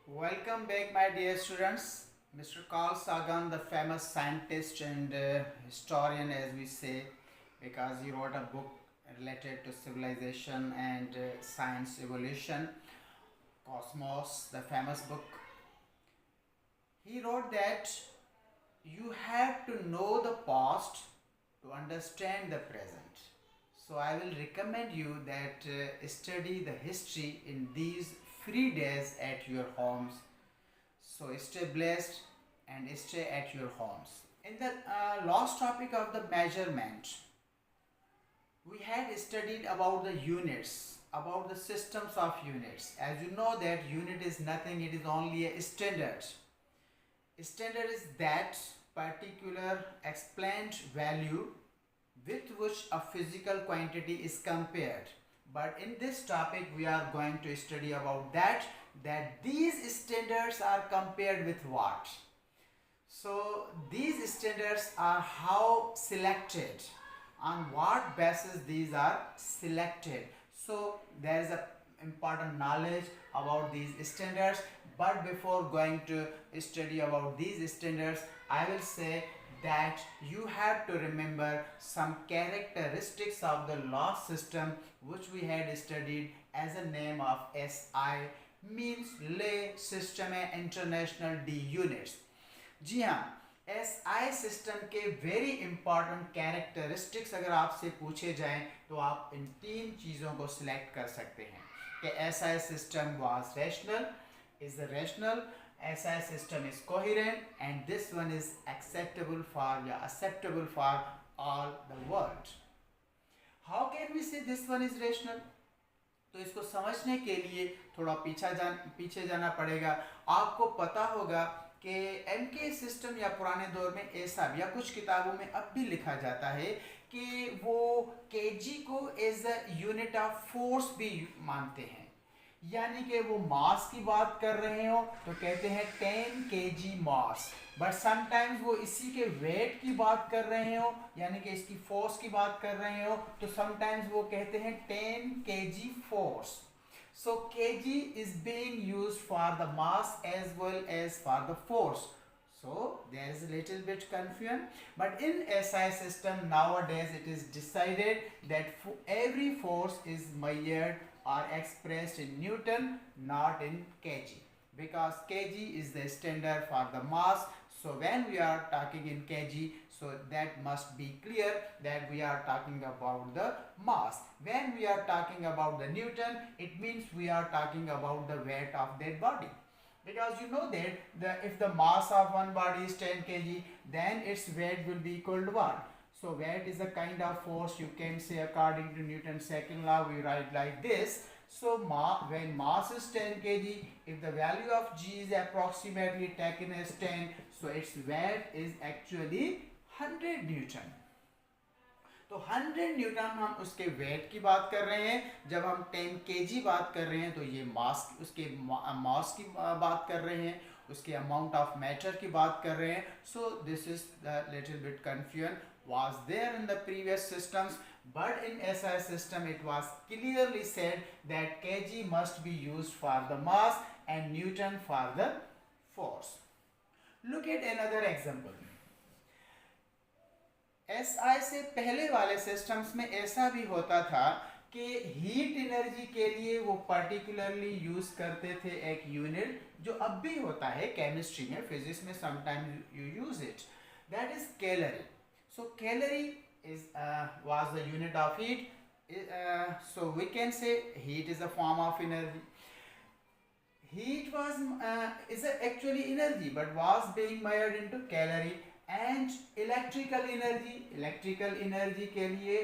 Welcome back, my dear students. Mr. Carl Sagan, the famous scientist and historian, as we say, because he wrote a book related to civilization and science evolution, Cosmos, the famous book. He wrote that you have to know the past to understand the present. So I will recommend you that study the history in these free days at your homes. So stay blessed and stay at your homes. In the last topic of the measurement, we had studied about the units, about the systems of units. As you know that unit is nothing, it is only a standard. Standard is that particular explained value with which a physical quantity is compared. But in this topic we are going to study about that these standards are compared with what. So these standards are how selected, on what basis these are selected. So there is a important knowledge about these standards, but before going to study about these standards, I will say that you have to remember some characteristics of the law system which we had studied as a name of SI, means Le Système International de Units. जी हाँ, SI system के very important characteristics अगर आपसे पूछे जाएं तो आप इन तीन चीज़ों को सिलेक्ट कर सकते हैं कि SI system was rational, is rational, SI system is coherent, and this one is acceptable for all the world. How can we say this one is rational? तो इसको समझने के लिए थोड़ा पीछे जाना पड़ेगा. आपको पता होगा कि एमके सिस्टम या पुराने दौर में ऐसा भी या कुछ किताबों में अब भी लिखा जाता है कि वो केजी को as a unit of force भी मानते हैं. यानी कि वो मास की बात कर रहे हो तो कहते हैं 10 केजी मास, बट समटाइम्स वो इसी के वेट की बात कर रहे हो यानी कि इसकी फोर्स की बात कर रहे हो तो समटाइम्स वो कहते हैं 10 KG force. So kg is being used for the mass as well as for the force. So there is a little bit confusion, but in SI system nowadays it is decided that every force is measured or expressed in Newton, not in kg, because kg is the standard for the mass. So when we are talking in kg, so that must be clear that we are talking about the mass. When we are talking about the Newton, it means we are talking about the weight of that body. Because you know that if the mass of one body is 10 kg, then its weight will be equal to what? So weight is a kind of force, you can say according to Newton's second law, we write like this. So when mass is 10 kg, if the value of g is approximately taken as 10, so its weight is actually 100 Newton. तो 100 Newton हम उसके wait की बात कर रहे हैं. जब हम 10 केजी बात कर रहे हैं तो ये मास उसके मास की बात कर रहे हैं, उसके अमाउंट ऑफ मैटर की बात कर रहे हैं. So this is the little bit confusion was there in the previous systems, but in SI system it was clearly said that kg must be used for the mass and Newton for the force. Look at another example. SI से पहले वाले systems में ऐसा भी होता था कि heat energy के लिए वो पर्टिकुलरली यूज करते थे एक यूनिट जो अब भी होता है केमिस्ट्री में, फिजिक्स में sometimes you use it, that is calorie. So calorie is was the unit of heat. So we can say heat is a form of energy. Heat was is actually energy but was being measured into calorie. And electrical energy के लिए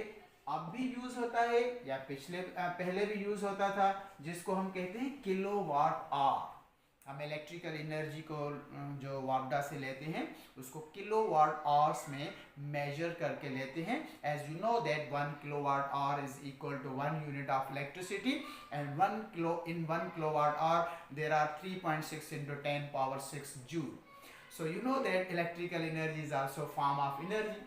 अब भी use होता है या पहले भी use होता था, जिसको हम कहते हैं किलोवाट आवर. हम इलेक्ट्रिकल एनर्जी को जो वापडा से लेते हैं उसको किलोवाट आवर्स में मेजर करके लेते हैं. As you know that 1 kilowatt hour is equal to 1 unit of electricity, and 1 kilowatt hour there are 3.6 into 10 power 6 joule. So you know that electrical energy is also a form of energy.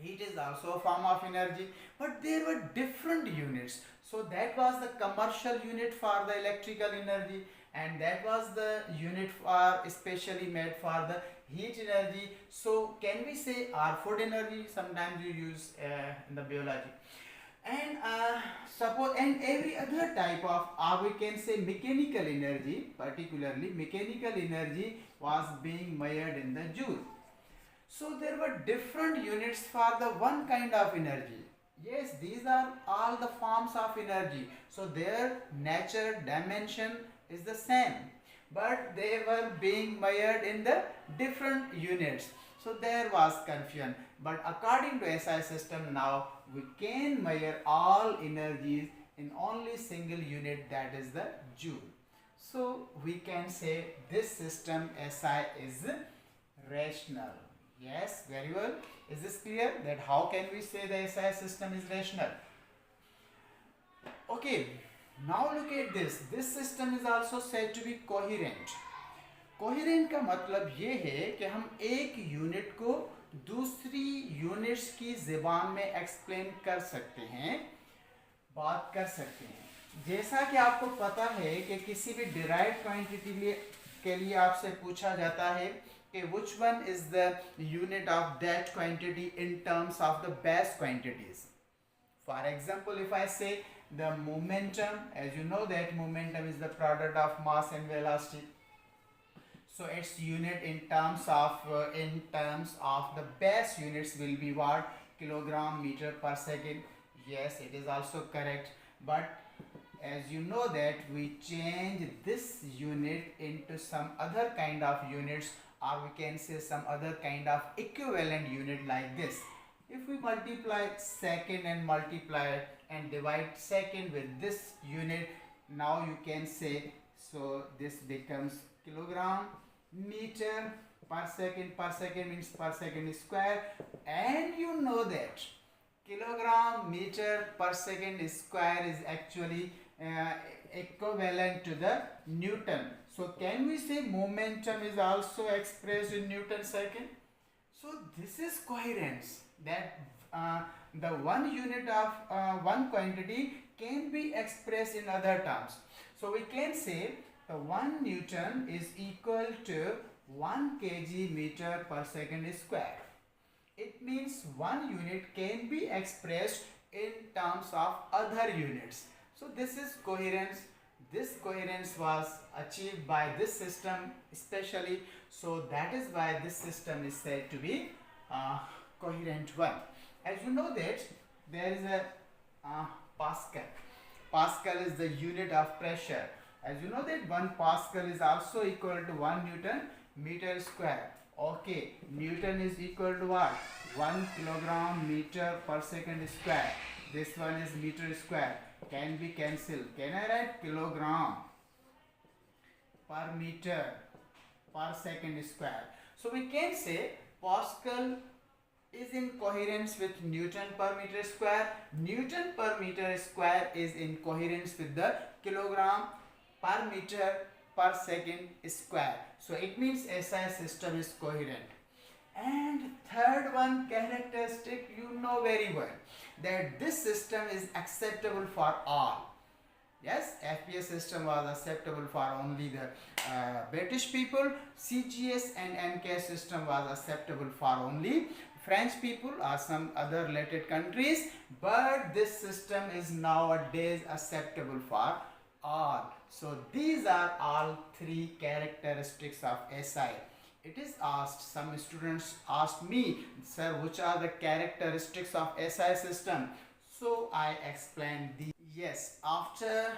Heat is also a form of energy, but there were different units. So that was the commercial unit for the electrical energy, and that was the unit for especially made for the heat energy. So can we say food energy? Sometimes you use in the biology. And suppose and every other type of we can say mechanical energy, particularly mechanical energy was being measured in the joule. So there were different units for the one kind of energy. Yes, these are all the forms of energy. So their nature, dimension is the same, but they were being measured in the different units. So there was confusion. But according to SI system now, we can measure all energies in only single unit, that is the joule. So we can say this system SI is rational. Yes, very well. Is this clear that how can we say the SI system is rational? Okay, now look at this. This system is also said to be coherent. Coherent का मतलब ये है कि हम एक unit को दूसरी units की ज़बान में एक्सप्लेन कर सकते हैं, बात कर सकते हैं। जैसा कि आपको पता है कि किसी भी डिराइव्ड क्वांटिटी के लिए आपसे पूछा जाता है कि which one is the unit of that quantity in terms of the base quantities. For example, if I say the momentum, as you know that momentum is the product of mass and velocity. So its unit in terms of the base units will be what? Kilogram meter per second. Yes, it is also correct. But as you know that we change this unit into some other kind of units, or we can say some other kind of equivalent unit like this. If we multiply second and multiply and divide second with this unit, now you can say, so this becomes kilogram meter per second means per second square, and you know that kilogram meter per second square is actually equivalent to the Newton. So can we say momentum is also expressed in Newton second? So this is coherence, that the one unit of one quantity can be expressed in other terms. So we can say the 1 Newton is equal to 1 kg meter per second square. It means one unit can be expressed in terms of other units. So this is coherence. This coherence was achieved by this system especially. So that is why this system is said to be coherent one. As you know that there is a Pascal. Pascal is the unit of pressure. As you know that 1 Pascal is also equal to 1 Newton meter square. Okay, Newton is equal to what? 1 kilogram meter per second square. This one is meter square. Can be cancelled. Can I write kilogram per meter per second square? So we can say Pascal is in coherence with Newton per meter square. Newton per meter square is in coherence with the kilogram per meter per second square. So it means SI system is coherent. And third one characteristic, you know very well that this system is acceptable for all. Yes, FPS system was acceptable for only the British people. CGS and MK system was acceptable for only French people or some other related countries. But this system is nowadays acceptable for all. So these are all three characteristics of SI. It is asked, some students asked me, sir, which are the characteristics of SI system? So I explained these. Yes, after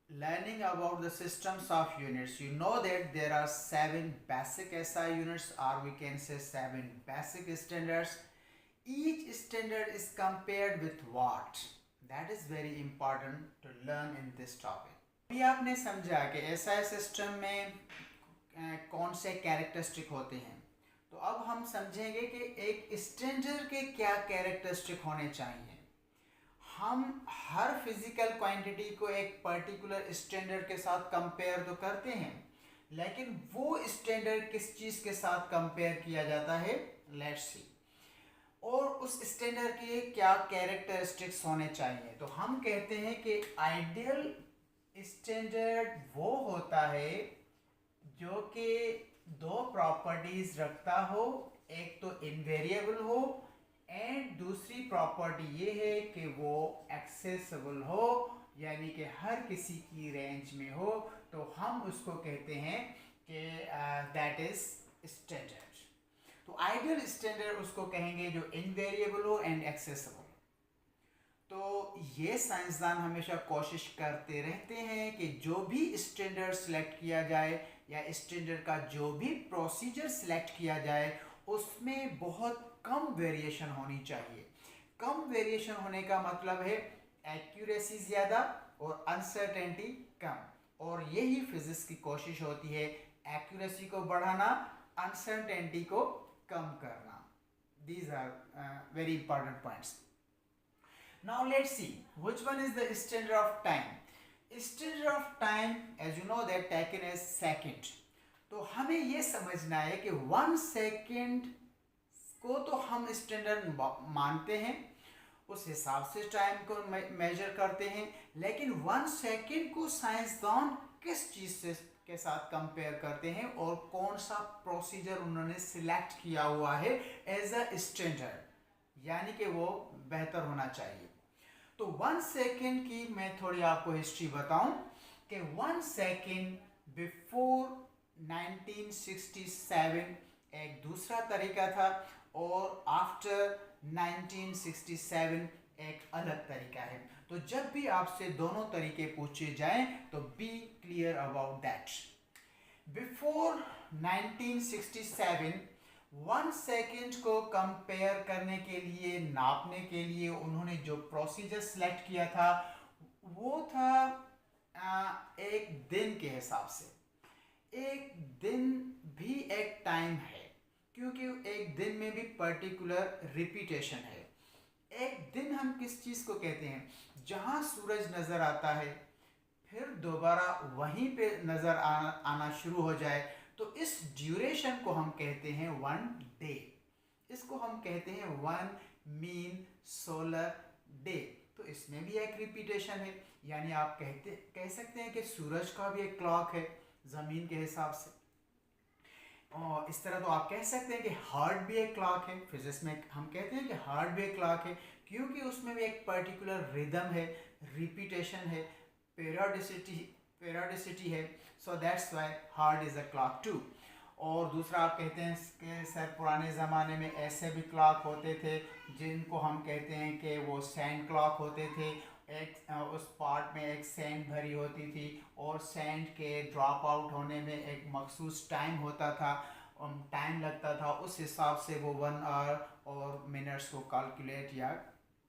learning about the systems of units, you know that there are 7 basic SI units, or we can say 7 basic standards. Each standard is compared with what? That is very important to learn in this topic. अभी आपने समझा कि SI system में कौन से characteristic होते हैं, तो अब हम समझेंगे कि एक स्टैंडर्ड के क्या कैरेक्टरिस्टिक होने चाहिए। हम हर फिजिकल क्वांटिटी को एक पर्टिकुलर स्टैंडर्ड के साथ कंपेयर तो करते हैं, लेकिन वो स्टैंडर्ड किस चीज़ के साथ कंपेयर किया जाता है, लेट्स सी, और उस स्टैंडर्ड के क्या कैरेक्टरिस्टिक्स होने चाहिए। तो हम कहते हैं कि आइडियल स्टैंडर्ड वो होता है जो कि दो प्रॉपर्टीज रखता हो, एक तो इनवेरिएबल हो एंड दूसरी प्रॉपर्टी ये है कि वो एक्सेसिबल हो, यानी कि हर किसी की रेंज में हो, तो हम उसको कहते हैं कि दैट इज स्टैंडर्ड। तो आइडियल स्टैंडर्ड उसको कहेंगे जो इनवेरिएबल हो एंड एक्सेसिबल। तो ये साइंसदान हमेशा कोशिश करते रहते हैं कि जो भी स्टैंडर्ड सिलेक्ट किया जाए या स्टैंडर्ड का जो भी प्रोसीजर सिलेक्ट किया जाए उसमें बहुत कम वेरिएशन होनी चाहिए। कम वेरिएशन होने का मतलब है एक्यूरेसी ज़्यादा और अनसर्टेनिटी कम, और यही फिजिक्स की कोशिश होती है, एक्यूरेसी को बढ़ाना, अनसर्टेनिटी को कम करना। These are very important points. Now let's see which one is the standard of time. Standard of time, as you know, that taken as second. तो हमें ये समझना है कि 1 सेकेंड को तो हम स्टैंडर्ड मानते हैं, उस हिसाब से टाइम को मेजर करते हैं, लेकिन 1 सेकेंड को साइंसदान किस चीज़ से के साथ कंपेयर करते हैं और कौन सा प्रोसीजर उन्होंने सिलेक्ट किया हुआ है एज अ स्टैंडर्ड, यानी कि वो बेहतर होना चाहिए। तो 1 सेकेंड की मैं थोड़ी आपको हिस्ट्री बताऊं कि 1 सेकेंड बिफोर 1967 एक दूसरा तरीका था और आफ्टर 1967 एक अलग तरीका है। तो जब भी आपसे दोनों तरीके पूछे जाएं तो be clear about that. Before 1967 1 second को कंपेयर करने के लिए, नापने के लिए उन्होंने जो प्रोसीजर सिलेक्ट किया था वो था एक दिन के हिसाब से। एक दिन भी एक टाइम है, क्योंकि एक दिन में भी पर्टिकुलर रिपीटेशन है। एक दिन हम किस चीज़ को कहते हैं? जहाँ सूरज नज़र आता है फिर दोबारा वहीं पे नज़र आना शुरू हो जाए, तो इस ड्यूरेशन को हम कहते हैं 1 डे। इसको हम कहते हैं 1 मीन सोलर डे। तो इसमें भी एक रिपीटेशन है, यानी आप कह सकते हैं कि सूरज का भी एक क्लॉक है ज़मीन के हिसाब से, और इस तरह तो आप कह सकते हैं कि हार्ट भी एक क्लॉक है। फिजिक्स में हम कहते हैं कि हार्ट भी एक क्लॉक है, क्योंकि उसमें भी एक पर्टिकुलर रिदम है, रिपीटेशन है, पेरियोडिसिटी है। So that's why heart is a clock too. और दूसरा आप कहते हैं कि सर पुराने ज़माने में ऐसे भी क्लॉक होते थे जिनको हम कहते हैं कि वो सैंड क्लॉक होते थे। एक उस पार्ट में एक सैंड भरी होती थी और सैंड के ड्रॉप आउट होने में एक मखसूस टाइम होता था, टाइम लगता था, उस हिसाब से वो 1 आवर और मिनट्स को कैलकुलेट या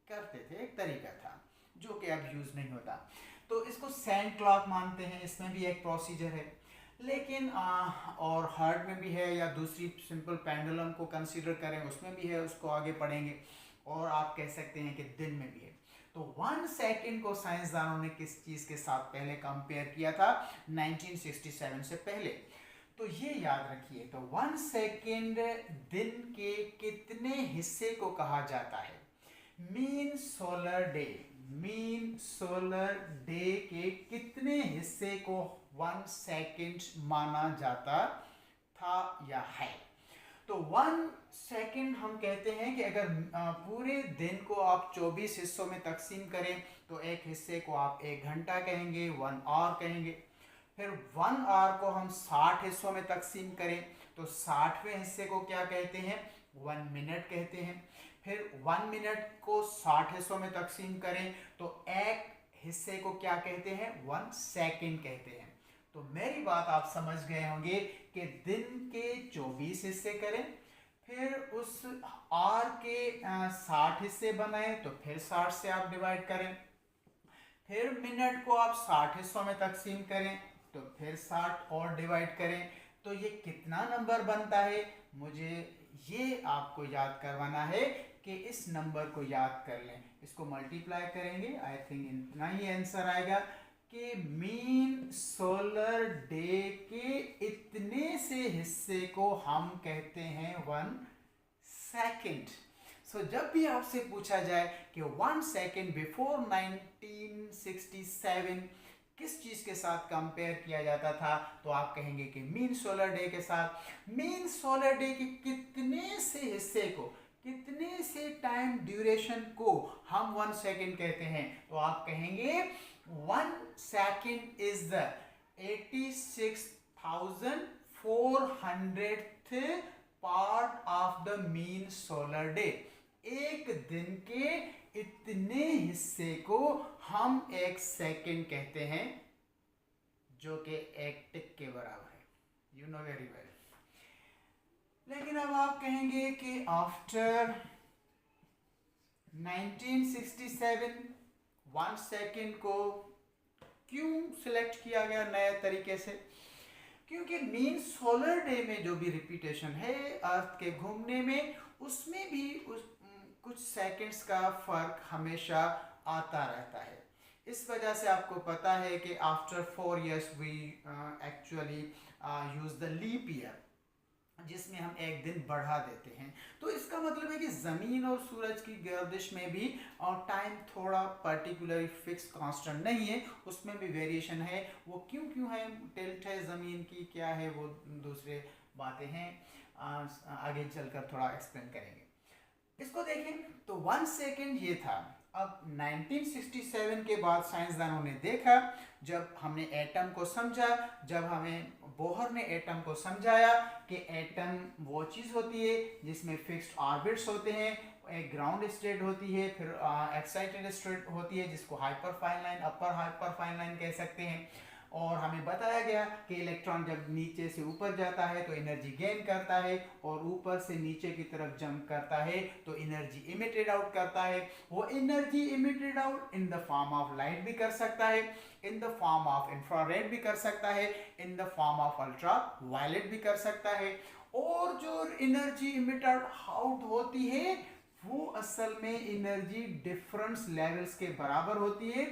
करते थे। एक तरीका था जो कि अब यूज़ नहीं होता। तो इसको सैंड क्लॉक मानते हैं, इसमें भी एक प्रोसीजर है। लेकिन और हार्ट में भी है, या दूसरी सिंपल पेंडुलम को कंसीडर करें उसमें भी है, उसको आगे पढ़ेंगे। और आप कह सकते हैं कि दिन में भी है। तो 1 सेकेंड को साइंसदानों ने किस चीज़ के साथ पहले कंपेयर किया था? 1967 से पहले। तो ये याद रखिए, तो 1 सेकेंड दिन के कितने हिस्से को कहा जाता है? Mean solar day. Mean solar day के कितने हिस्से को 1 सेकेंड माना जाता था या है? तो 1 सेकेंड हम कहते हैं कि अगर पूरे दिन को आप 24 हिस्सों में तकसीम करें तो एक हिस्से को आप 1 घंटा कहेंगे, 1 आवर कहेंगे। फिर 1 आवर को हम 60 हिस्सों में तकसीम करें तो 60वें हिस्से को क्या कहते हैं? 1 मिनट कहते हैं। फिर 1 मिनट को 60 हिस्सों में तकसीम करें तो एक हिस्से को क्या कहते हैं? 1 सेकेंड कहते हैं। तो मेरी बात आप समझ गए होंगे कि दिन के 24 हिस्से करें, फिर उस आर के 60 हिस्से बनाएं तो फिर 60 से आप डिवाइड करें, फिर मिनट को आप 60 हिस्सों में तकसीम करें तो फिर 60 और डिवाइड करें। तो ये कितना नंबर बनता है? मुझे ये आपको याद करवाना है कि इस नंबर को याद कर लें, इसको मल्टीप्लाई करेंगे, आई थिंक इतना ही आंसर आएगा कि मीन सोलर डे के इतने से हिस्से को हम कहते हैं 1 सेकेंड। सो जब भी आपसे पूछा जाए कि 1 सेकेंड बिफोर 1967 किस चीज़ के साथ कंपेयर किया जाता था, तो आप कहेंगे कि मीन सोलर डे के साथ। मीन सोलर डे के कितने से हिस्से को, कितने से टाइम ड्यूरेशन को हम 1 सेकेंड कहते हैं, तो आप कहेंगे 1 second is the 86,400th part of the mean solar day. एक दिन के इतने हिस्से को हम 1 सेकेंड कहते हैं, जो कि 1 टिक के बराबर है। You know very well. लेकिन अब आप कहेंगे कि आफ्टर 1967 1 सेकेंड को क्यों सिलेक्ट किया गया नए तरीके से? क्योंकि मीन सोलर डे में जो भी रिपीटेशन है अर्थ के घूमने में, उसमें भी कुछ सेकंड्स का फर्क हमेशा आता रहता है। इस वजह से आपको पता है कि after 4 years we actually use the leap year, जिसमें हम 1 दिन बढ़ा देते हैं। तो इसका मतलब है कि ज़मीन और सूरज की गर्दिश में भी टाइम थोड़ा पर्टिकुलरली फिक्स कांस्टेंट नहीं है, उसमें भी वेरिएशन है। वो क्यों है, टिल्ट है ज़मीन की, क्या है, वो दूसरे बातें हैं, आगे चलकर थोड़ा एक्सप्लेन करेंगे। इसको देखें तो 1 सेकेंड ये था। अब 1967 के बाद साइंसदानों ने देखा, जब हमने एटम को समझा, जब हमें बोहर ने एटम को समझाया कि एटम वो चीज़ होती है जिसमें फिक्स्ड ऑर्बिट्स होते हैं, एक ग्राउंड स्टेट होती है, फिर एक्साइटेड स्टेट होती है जिसको हाइपर फाइन लाइन, अपर हाइपर फाइन लाइन कह सकते हैं। और हमें बताया गया कि इलेक्ट्रॉन जब नीचे से ऊपर जाता है तो एनर्जी गेन करता है, और ऊपर से नीचे की तरफ जंप करता है तो एनर्जी इमिटेड आउट करता है। वो energy emitted out in the form of light भी कर सकता है, in the form of infrared भी कर सकता है, in the form of ultra violet भी कर सकता है। और जो एनर्जी इमिटेड आउट होती है वो असल में एनर्जी डिफरेंस लेवल्स के बराबर होती है,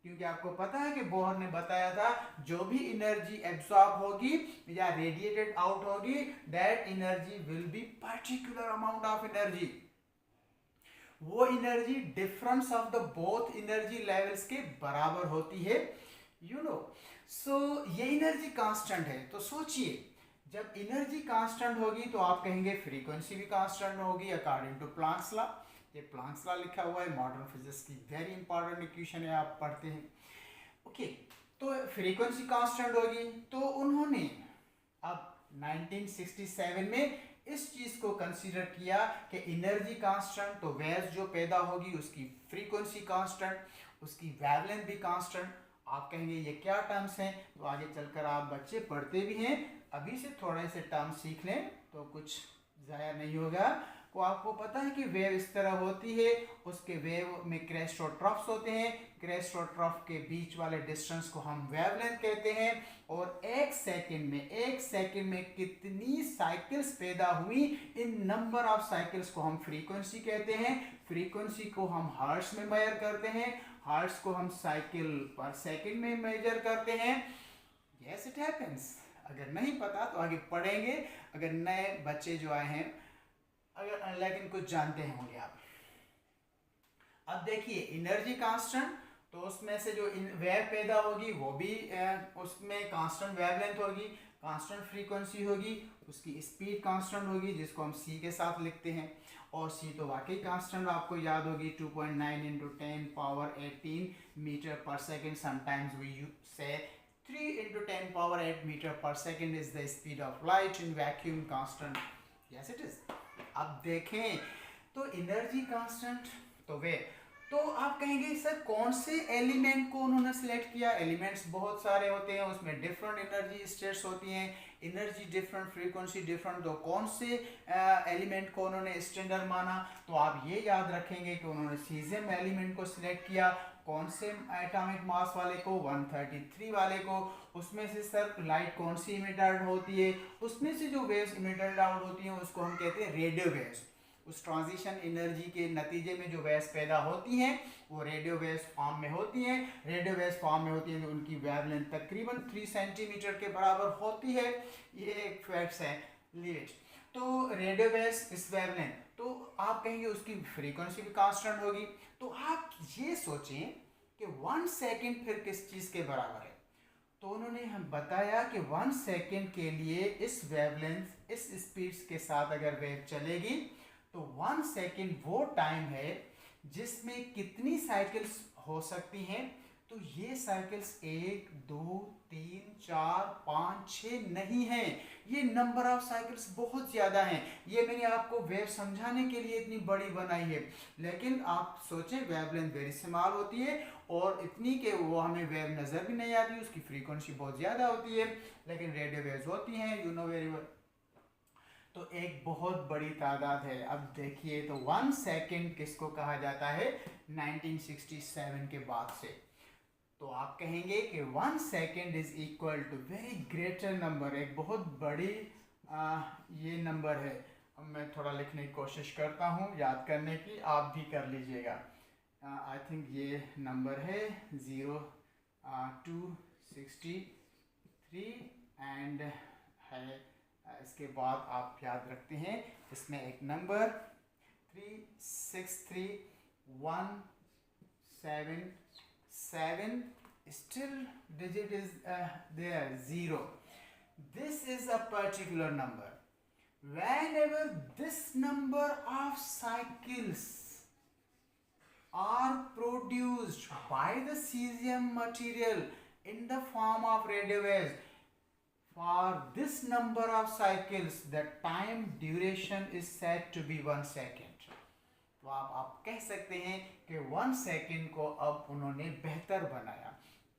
क्योंकि आपको पता है कि बोहर ने बताया था जो भी एनर्जी एब्सॉर्ब होगी या रेडिएटेड आउट होगी, that energy will be particular amount of energy. वो energy difference of the both energy levels के बराबर होती है, यू नो। सो ये एनर्जी कांस्टेंट है। तो सोचिए, जब एनर्जी कांस्टेंट होगी तो आप कहेंगे फ्रीक्वेंसी भी कांस्टेंट होगी अकॉर्डिंग टू प्लांक्स लॉ। ये प्लांक्स लॉ लिखा हुआ है, मॉडर्न फिजिक्स की वेरी इंपॉर्टेंट इक्वेशन है, आप पढ़ते हैं। ओके, तो फ्रीक्वेंसी कांस्टेंट होगी, तो उन्होंने अब 1967 में इस चीज को कंसीडर किया कि एनर्जी कांस्टेंट, तो वेव्स जो पैदा होगी उसकी फ्रीक्वेंसी कांस्टेंट, उसकी वेवलेंथ भी कांस्टेंट। आप कहेंगे ये क्या टर्म्स हैं, तो आगे चलकर आप बच्चे पढ़ते भी हैं, अभी से थोड़े से टर्म्स सीख लें तो कुछ ज़ाया नहीं होगा। तो आपको पता है कि वेव इस तरह होती है, उसके वेव में क्रेस्ट और ट्रफ्स होते हैं, क्रेस्ट और ट्रफ के बीच वाले डिस्टेंस को हम वेवलेंथ कहते हैं। और 1 सेकेंड में कितनी साइकिल्स पैदा हुई, इन नंबर ऑफ साइकिल्स को हम फ्रीक्वेंसी कहते हैं। फ्रीक्वेंसी को हम हर्ट्ज में मेजर करते हैं, हर्ट्ज को हम साइकिल पर सेकेंड में मेजर करते हैं। Yes it happens. अगर नहीं पता तो आगे पढ़ेंगे, अगर नए बच्चे जो आए हैं, अगर लेकिन कुछ जानते होंगे आप। अब देखिए एनर्जी कांस्टेंट, तो उसमें से जो वेव पैदा होगी वो भी उसमें कांस्टेंट वेवलेंथ होगी, कांस्टेंट फ्रीक्वेंसी होगी, उसकी स्पीड कांस्टेंट होगी जिसको हम c के साथ लिखते हैं। और c तो वाकई कांस्टेंट आपको याद होगी, 2.9 × 10⁻18 metre per second. Sometimes we से 3 × 10⁻8 metre per second is the speed of light in vacuum constant. Yes it is. अब देखें तो एनर्जी कांस्टेंट तो वे, तो आप कहेंगे सर कौन से एलिमेंट को उन्होंने सिलेक्ट किया? एलिमेंट्स बहुत सारे होते हैं, उसमें डिफरेंट एनर्जी स्टेट्स होती हैं, एनर्जी डिफरेंट, फ्रीक्वेंसी डिफरेंट, तो कौन से एलिमेंट को उन्होंने स्टैंडर्ड माना? तो आप ये याद रखेंगे कि उन्होंने सीजियम एलिमेंट को सिलेक्ट किया। कौन से एटॉमिक मास वाले को? 133 वाले को। उसमें से सर लाइट कौन सी इमिटेड होती है? उसमें से जो वेव्स इमिटेड आउट होती हैं उसको हम कहते हैं रेडियो वेव्स। उस ट्रांजिशन एनर्जी के नतीजे में जो वेव्स पैदा होती हैं वो रेडियो वेव्स फॉर्म में होती हैं। रेडियो वेव्स फॉर्म में होती हैं तो उनकी वेवलेंथ तकरीबन 3 सेंटीमीटर के बराबर होती है। ये एक फैक्ट्स है, लीव। तो रेडियो वेव्स इस वेवलेंथ, तो आप कहेंगे उसकी फ्रीक्वेंसी भी कांस्टेंट होगी। तो आप ये सोचें कि 1 सेकेंड फिर किस चीज़ के बराबर है। तो उन्होंने हम बताया कि 1 सेकेंड के लिए इस वेवलेंथ, इस स्पीड्स के साथ अगर वेव चलेगी तो 1 सेकेंड वो टाइम है जिसमें कितनी साइकिल्स हो सकती हैं। तो ये साइकिल्स 1 2 3 4 5 6 नहीं हैं, ये नंबर ऑफ साइकिल्स बहुत ज़्यादा हैं। ये मैंने आपको वेव समझाने के लिए इतनी बड़ी बनाई है, लेकिन आप सोचें वेवलेंथ वेरी स्मॉल होती है और इतनी के वो हमें वेव नज़र भी नहीं आती, उसकी फ्रीक्वेंसी बहुत ज़्यादा होती है, लेकिन रेडियो वेव्स होती हैं, यू नो वेरी वेल। तो एक बहुत बड़ी तादाद है। अब देखिए तो 1 सेकेंड किसको कहा जाता है 1967 के बाद से। तो आप कहेंगे कि 1 second is equal to very greater number, एक बहुत बड़ी ये नंबर है। अब मैं थोड़ा लिखने की कोशिश करता हूँ, याद करने की, आप भी कर लीजिएगा। आई थिंक ये नंबर है 0263 एंड है। इसके बाद आप याद रखते हैं इसमें एक number 363177, still digit is there 0. This is a particular number. Whenever this number of cycles are produced by the cesium material in the form of radio waves, for this number of cycles the time duration is said to be 1 second. तो आप कह सकते हैं कि 1 second को अब उन्होंने बेहतर बनाया।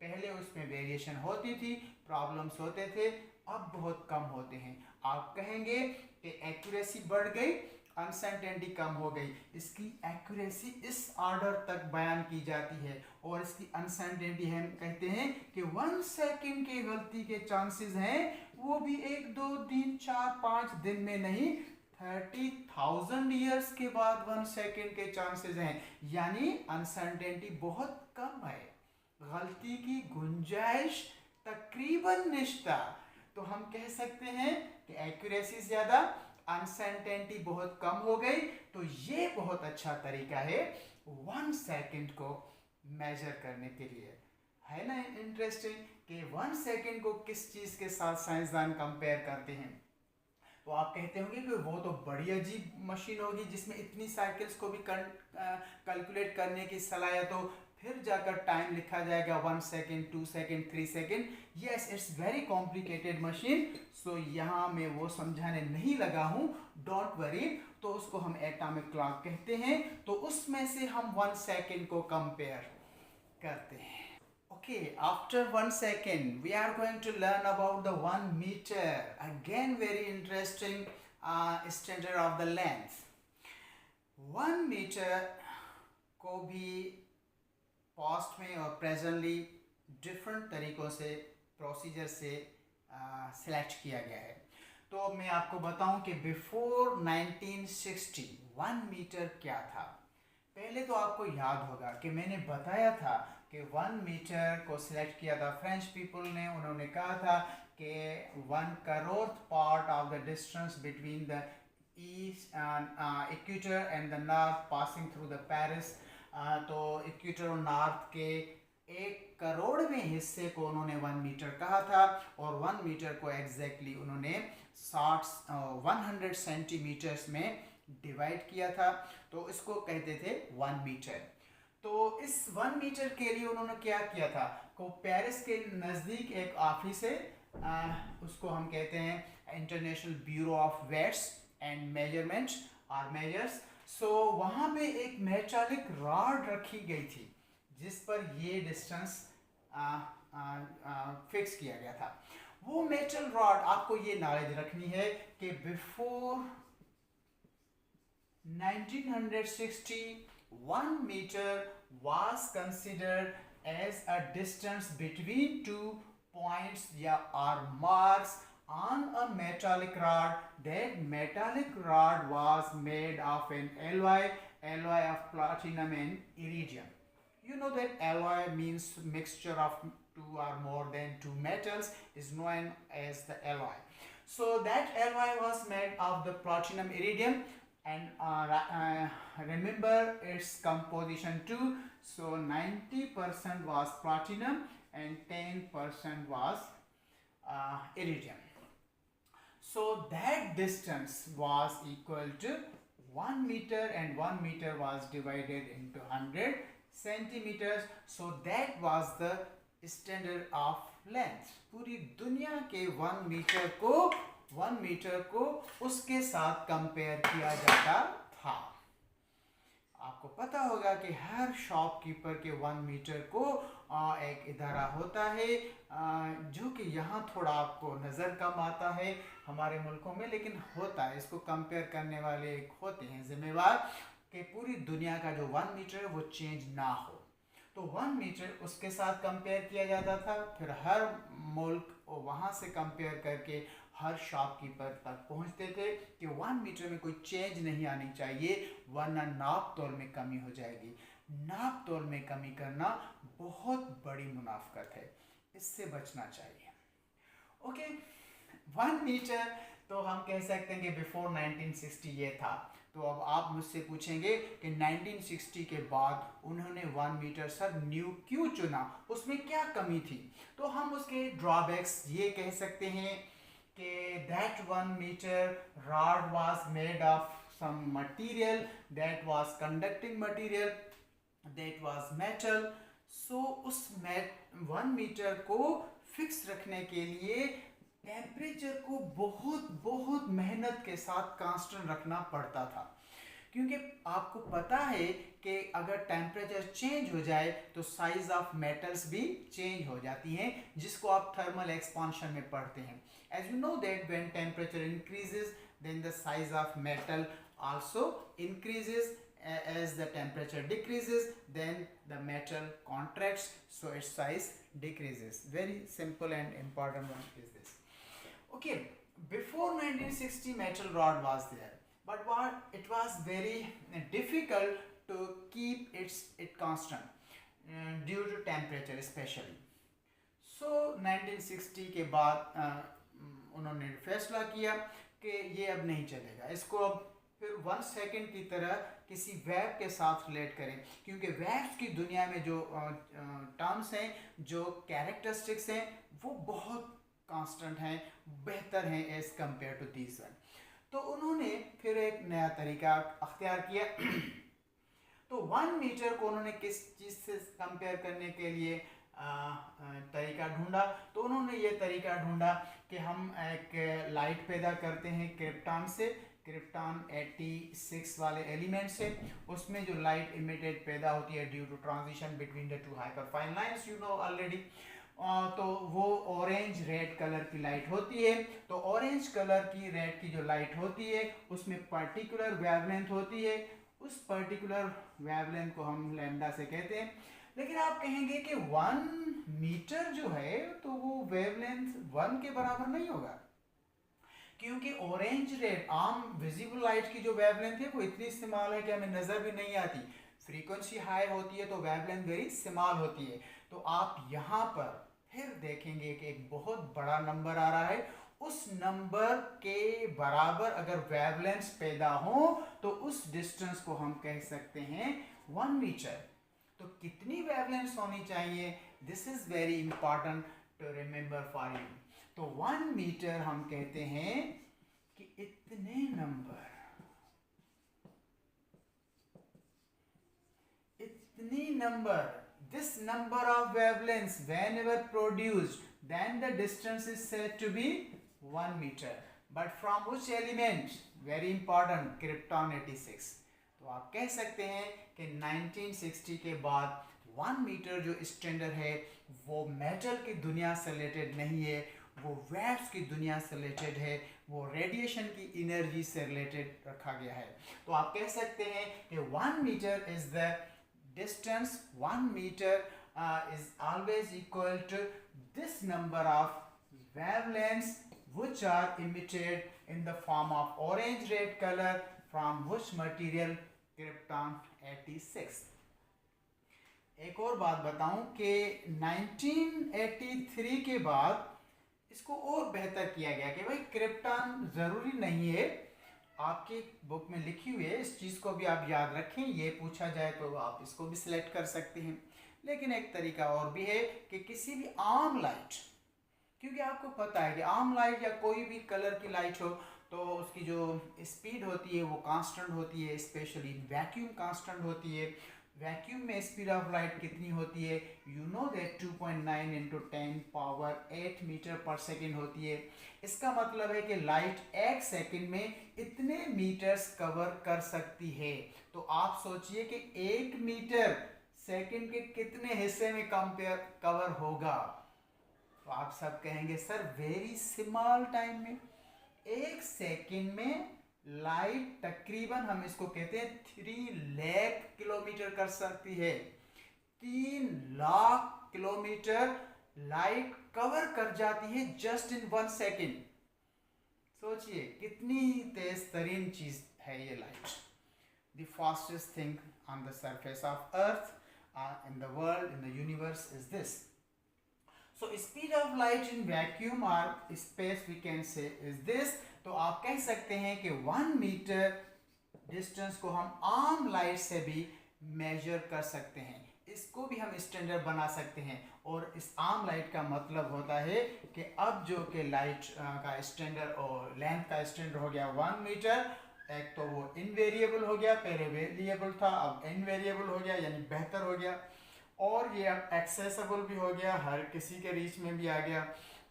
पहले उसमें वेरिएशन होती थी, प्रॉब्लम्स होते थे, अब बहुत कम होते हैं। आप कहेंगे कि एक्यूरेसी बढ़ गई, अनसर्टेनिटी कम हो गई। इसकी एक्यूरेसी इस ऑर्डर तक बयान की जाती है और इसकी अनसर्टेनिटी हम कहते हैं कि 1 सेकेंड के गलती के चांसेस हैं, वो भी 1 2 3 4 5 दिन में नहीं, 30,000 ईयर्स के बाद 1 सेकेंड के चांसेस हैं। यानी अनसर्टेनिटी बहुत कम है, गलती की गुंजाइश तकरीबन निश्ता। तो हम कह सकते हैं कि एक्यूरेसी ज़्यादा, अनसर्टेनिटी बहुत कम हो गई। तो ये बहुत अच्छा तरीका है 1 सेकेंड को मेजर करने के लिए, है ना इंटरेस्टिंग कि 1 सेकेंड को किस चीज़ के साथ साइंसदान कंपेयर करते हैं। तो आप कहते होंगे कि वो तो बड़ी अजीब मशीन होगी जिसमें इतनी साइकिल्स को भी कैलकुलेट करने की सलाहियत हो, फिर जाकर टाइम लिखा जाएगा 1 second 2 second 3 second. Yes, it's very complicated machine. So यहाँ मैं वो समझाने नहीं लगा हूँ, डोंट वरी। तो उसको हम एटॉमिक क्लॉक कहते हैं। तो उसमें से हम 1 सेकेंड को कंपेयर करते हैं। Okay, after 1 second, we are going to learn about the 1 meter. Again, very interesting standard of the length. 1 meter को भी पास्ट में और प्रेजेंटली डिफरेंट तरीक़ों से, प्रोसीजर से सिलेक्ट किया गया है। तो मैं आपको बताऊं कि बिफोर 1960 1 मीटर क्या था। पहले तो आपको याद होगा कि मैंने बताया था कि 1 मीटर को सिलेक्ट किया था फ्रेंच पीपल ने। उन्होंने कहा था कि 1 crore part of the distance between the east equator and the north passing through the Paris. तो इक्वेटर और नॉर्थ के 1 करोड़वें हिस्से को उन्होंने 1 मीटर कहा था और 1 मीटर को एग्जैक्टली उन्होंने 100 सेंटीमीटर्स में डिवाइड किया था। तो इसको कहते थे 1 मीटर। तो इस 1 मीटर के लिए उन्होंने क्या किया था, को पेरिस के नज़दीक एक ऑफिस है, उसको हम कहते हैं International Bureau of Weights and Measurements और मेजर्स। सो वहाँ पे एक मेटालिक रॉड रखी गई थी जिस पर ये डिस्टेंस फिक्स किया गया था। वो मेटल रॉड, आपको ये नॉलेज रखनी है कि before 1960 1 meter was considered as a distance between 2 points or marks on a metallic rod. That metallic rod was made of an alloy of platinum and iridium. You know that alloy means mixture of 2 or more than 2 metals is known as the alloy. So that alloy was made of the platinum iridium and remember its composition too. So 90% was platinum and 10% was iridium. So that distance was equal to 1 meter, and 1 meter was divided into 100 centimeters. So that was the standard of length. पूरी दुनिया के 1 metre को उसके साथ compare किया जाता था. आपको पता होगा कि हर शॉपकीपर के 1 मीटर को एक इदारा होता है, जो कि यहाँ थोड़ा आपको नज़र कम आता है हमारे मुल्कों में, लेकिन होता है. इसको कंपेयर करने वाले एक होते हैं जिम्मेवार कि पूरी दुनिया का जो 1 मीटर है वो चेंज ना हो. तो 1 मीटर उसके साथ कंपेयर किया जाता था. फिर हर मुल्क वहाँ से कंपेयर करके हर शॉपकीपर तक पहुँचते थे कि 1 मीटर में कोई चेंज नहीं आनी चाहिए, वरना नाप तोल में कमी हो जाएगी. नाप तोल में कमी करना बहुत बड़ी मुनाफकत है, इससे बचना चाहिए. ओके, 1 मीटर तो हम कह सकते हैं कि बिफोर 1960 ये था. तो अब आप मुझसे पूछेंगे कि 1960 के बाद उन्होंने 1 मीटर सर न्यू क्यों चुना, उसमें क्या कमी थी. तो हम उसके ड्रॉबैक्स ये कह सकते हैं कि that 1 meter rod was made of some material that was conducting material, that was metal. So उस 1 मीटर को फिक्स रखने के लिए टेम्परेचर को बहुत मेहनत के साथ कांस्टेंट रखना पड़ता था, क्योंकि आपको पता है कि अगर टेम्परेचर चेंज हो जाए तो साइज ऑफ मेटल्स भी चेंज हो जाती हैं, जिसको आप थर्मल एक्सपांशन में पढ़ते हैं. As you know that when temperature increases, then the size of metal also increases. As the temperature decreases, then the metal contracts, so its size decreases. Very simple and important one is this. Okay, before 1960 metal rod was there, but it was very difficult to keep it constant due to temperature especially. So 1960 के बाद उन्होंने फैसला किया कि ये अब नहीं चलेगा, इसको अब फिर 1 सेकंड की तरह किसी वेव के साथ रिलेट करें, क्योंकि वेव्स की दुनिया में जो टर्म्स हैं, जो कैरेक्टरिस्टिक्स हैं, वो बहुत कांस्टेंट हैं, बेहतर हैं as compare to this one. तो उन्होंने फिर एक नया तरीका अख्तियार किया. तो 1 मीटर को उन्होंने किस चीज़ से कंपेयर करने के लिए तरीका ढूंढा. तो उन्होंने ये तरीका ढूंढा कि हम एक लाइट पैदा करते हैं क्रिप्टॉन से, क्रिप्टॉन 86 वाले एलिमेंट से. उसमें जो लाइट इमिटेड पैदा होती है due to transition between the 2 hyperfine lines, you know already, तो वो ऑरेंज रेड कलर की लाइट होती है. तो ऑरेंज कलर की रेड की जो लाइट होती है उसमें पर्टिकुलर वेवलेंथ होती है. उस पर्टिकुलर वेवलेंथ को हम लैम्डा से कहते हैं. लेकिन आप कहेंगे कि 1 मीटर जो है तो वो वेवलेंथ 1 के बराबर नहीं होगा, क्योंकि ऑरेंज रेड आम विजिबल लाइट की जो वेवलेंथ है वो इतनी स्मॉल है कि हमें नज़र भी नहीं आती. फ्रीक्वेंसी हाई होती है तो वेवलेंथ वेरी स्मॉल होती है. तो आप यहाँ पर फिर देखेंगे कि एक बहुत बड़ा नंबर आ रहा है. उस नंबर के बराबर अगर वेवलेंथ पैदा हो तो उस डिस्टेंस को हम कह सकते हैं 1 मीटर. तो कितनी वेवलेंथ होनी चाहिए, this is very important to remember for you. तो 1 मीटर हम कहते हैं कि इतने number, this number of wavelengths whenever produced, then the distance is said to be 1 meter. But from which element? Very important, krypton 86. तो आप कह सकते हैं कि 1960 के बाद 1 मीटर जो स्टैंडर्ड है वो मेटल की दुनिया से रिलेटेड नहीं है, वो वेव्स की दुनिया से रिलेटेड है, वो रेडिएशन की एनर्जी से रिलेटेड रखा गया है. तो आप कह सकते हैं कि 1 metre is the distance, 1 metre is always equal to this number of wavelengths which are emitted in the form of orange red color from which material? Krypton 86. एक और बात बताऊं कि 1983 के बाद इसको और बेहतर किया गया कि भाई क्रिप्टॉन ज़रूरी नहीं है, आपकी बुक में लिखी हुई है, इस चीज़ को भी आप याद रखें, ये पूछा जाए तो आप इसको भी सिलेक्ट कर सकते हैं। लेकिन एक तरीका और भी है कि किसी भी आम लाइट, क्योंकि आपको पता है कि आम लाइट या कोई भी कलर की लाइट हो तो उसकी जो स्पीड होती है वो कांस्टेंट होती है, स्पेशली वैक्यूम कांस्टेंट होती है। वैक्यूम में स्पीड ऑफ लाइट कितनी होती है? You know that 2.9 into 10 power 8 metre per second होती है। इसका मतलब है कि लाइट एक सेकेंड में इतने मीटर्स कवर कर सकती है। तो आप सोचिए कि 1 मीटर सेकेंड के कितने हिस्से में कवर होगा। तो आप सब कहेंगे सर वेरी स्मॉल टाइम में, 1 सेकेंड में लाइट तकरीबन, हम इसको कहते हैं 3 लाख किलोमीटर कर सकती है। 3 लाख किलोमीटर लाइट कवर कर जाती है जस्ट इन 1 सेकेंड। सोचिए कितनी तेज तरीन चीज है ये light. The fastest thing on the surface of earth, in the world, in the universe is this. So speed of light in vacuum or space we can say is this. तो आप कह सकते हैं कि 1 मीटर डिस्टेंस को हम आम light से भी मेजर कर सकते हैं, इसको भी हम स्टैंडर्ड बना सकते हैं। और इस आम लाइट का मतलब होता है कि अब जो कि लाइट का स्टैंडर्ड और लेंथ का स्टैंडर्ड हो गया 1 मीटर। एक तो वो इनवेरिएबल हो गया, पहले वेरिएबल था अब इनवेरिएबल हो गया, यानी बेहतर हो गया। और ये अब एक्सेसिबल भी हो गया, हर किसी के रीच में भी आ गया।